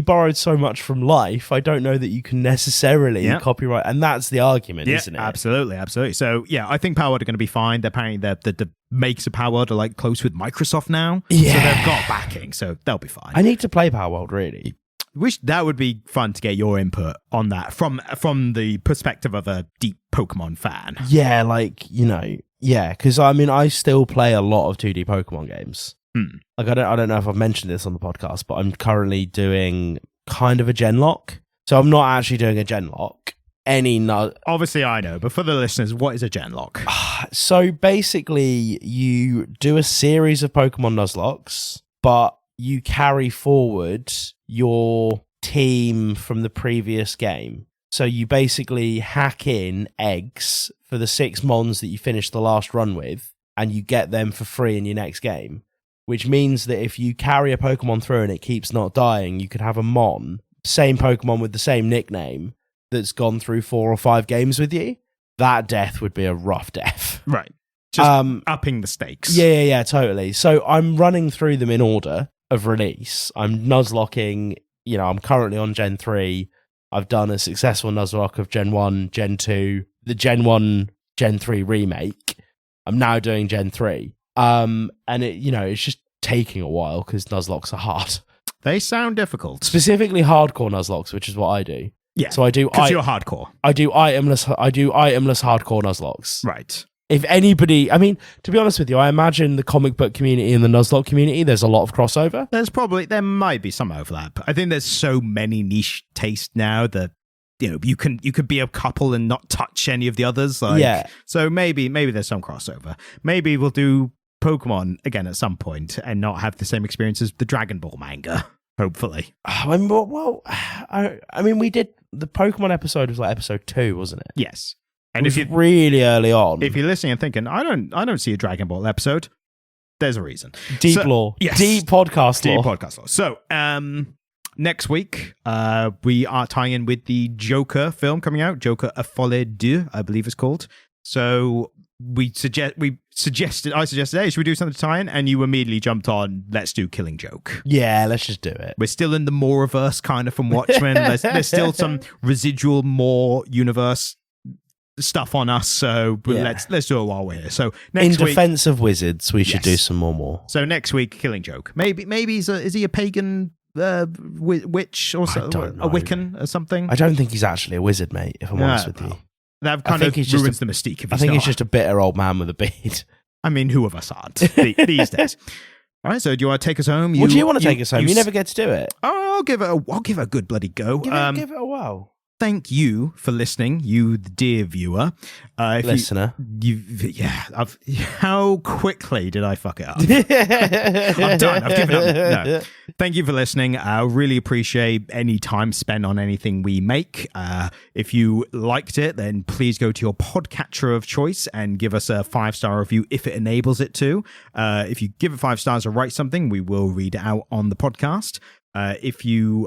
borrowed so much from life. I don't know that you can necessarily copyright. And that's the argument, isn't it? Absolutely. So, yeah, I think Power World are going to be fine. Apparently, the makers of Power World are like close with Microsoft now. Yeah. So they've got backing. So they'll be fine. I need to play Power World, really. Wish that would be fun to get your input on that from the perspective of a deep Pokemon fan. Yeah, because I still play a lot of 2D Pokemon games. Like, I don't know if I've mentioned this on the podcast, but I'm currently doing kind of a genlock. So I'm not actually doing a genlock. Obviously, I know, but for the listeners, what is a genlock? So basically, you do a series of Pokemon Nuzlocks, but you carry forward your team from the previous game. So you basically hack in eggs for the 6 Mons that you finished the last run with, and you get them for free in your next game. Which means that if you carry a Pokemon through and it keeps not dying, you could have a Mon, same Pokemon with the same nickname, that's gone through 4 or 5 games with you. That death would be a rough death. Right. Just upping the stakes. Yeah, totally. So I'm running through them in order of release. I'm Nuzlocking, I'm currently on Gen 3. I've done a successful Nuzlocke of Gen 1, Gen 2, the Gen 1, Gen 3 remake. I'm now doing Gen 3. And it's just taking a while because Nuzlocks are hard. They sound difficult. Specifically hardcore Nuzlocks, which is what I do. Yeah. So I do. Because you're hardcore. I do itemless hardcore Nuzlocke. Right. If anybody, to be honest with you, I imagine the comic book community and the Nuzlocke community, there's a lot of crossover. There might be some overlap. I think there's so many niche tastes now that you could be a couple and not touch any of the others. So maybe there's some crossover. Maybe we'll do Pokemon again at some point and not have the same experience as the Dragon Ball manga. Hopefully. We did the Pokemon episode was like episode 2, wasn't it? Yes. And if you really on, if you're listening and thinking, I don't see a Dragon Ball episode, there's a reason. Deep lore, deep podcast lore. So, next week, we are tying in with the Joker film coming out, Joker A Folie Deux, I believe it's called. So I suggested, hey, should we do something to tie in? And you immediately jumped on, let's do Killing Joke. Yeah, let's just do it. We're still in the Moreverse kind of from Watchmen. There's still some residual More universe stuff on us, so let's do it while we're here. So next week, defense of wizards, we should do some more. So next week, Killing Joke. Maybe is he a pagan witch or so, a Wiccan or something? I don't think he's actually a wizard, mate. If I'm honest with you. That kind of ruins the mystique of it. I think he's just a bitter old man with a beard. Who of us aren't these days? All right, so do you want to take us home? Do you want to take us home? You never get to do it. Oh, I'll give it a good bloody go. Give it a whirl. Thank you for listening, you the dear viewer. Listener. How quickly did I fuck it up? I'm done. I've given up. No. Thank you for listening. I really appreciate any time spent on anything we make. If you liked it, then please go to your podcatcher of choice and give us a 5-star review if it enables it to. If you give it 5 stars or write something, we will read it out on the podcast. If you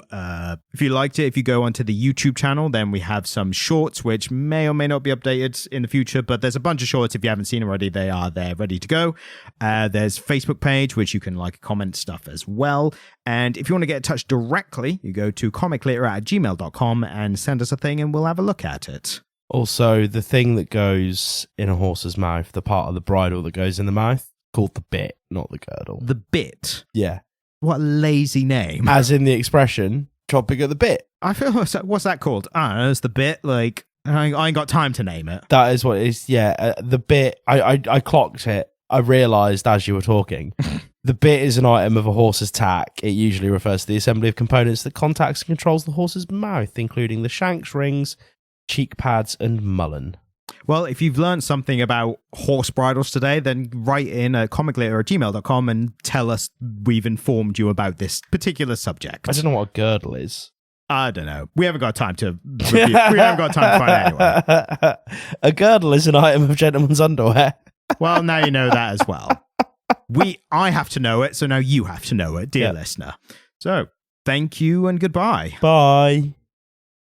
liked it, if you go onto the YouTube channel, then we have some shorts which may or may not be updated in the future, but there's a bunch of shorts. If you haven't seen already, they are there ready to go. There's Facebook page, which you can comment stuff as well. And if you want to get in touch directly, you go to comiclitera@gmail.com and send us a thing and we'll have a look at it. Also, the thing that goes in a horse's mouth, the part of the bridle that goes in the mouth, called the bit, not the girdle. The bit. Yeah. What a lazy name. As in the expression, chopping at the bit. I feel, what's that called? I don't know, it's the bit, like, I ain't got time to name it. That is what it is, yeah. The bit, I clocked it. I realised as you were talking. The bit is an item of a horse's tack. It usually refers to the assembly of components that contacts and controls the horse's mouth, including the shanks, rings, cheek pads, and mullen. Well, if you've learned something about horse bridles today, then write in at comicleader@gmail.com and tell us we've informed you about this particular subject. I don't know what a girdle is. I don't know. We haven't got time to review. We haven't got time to find out anyway. A girdle is an item of gentleman's underwear. Well, now you know that as well. I have to know it, so now you have to know it, dear listener. So, thank you and goodbye. Bye.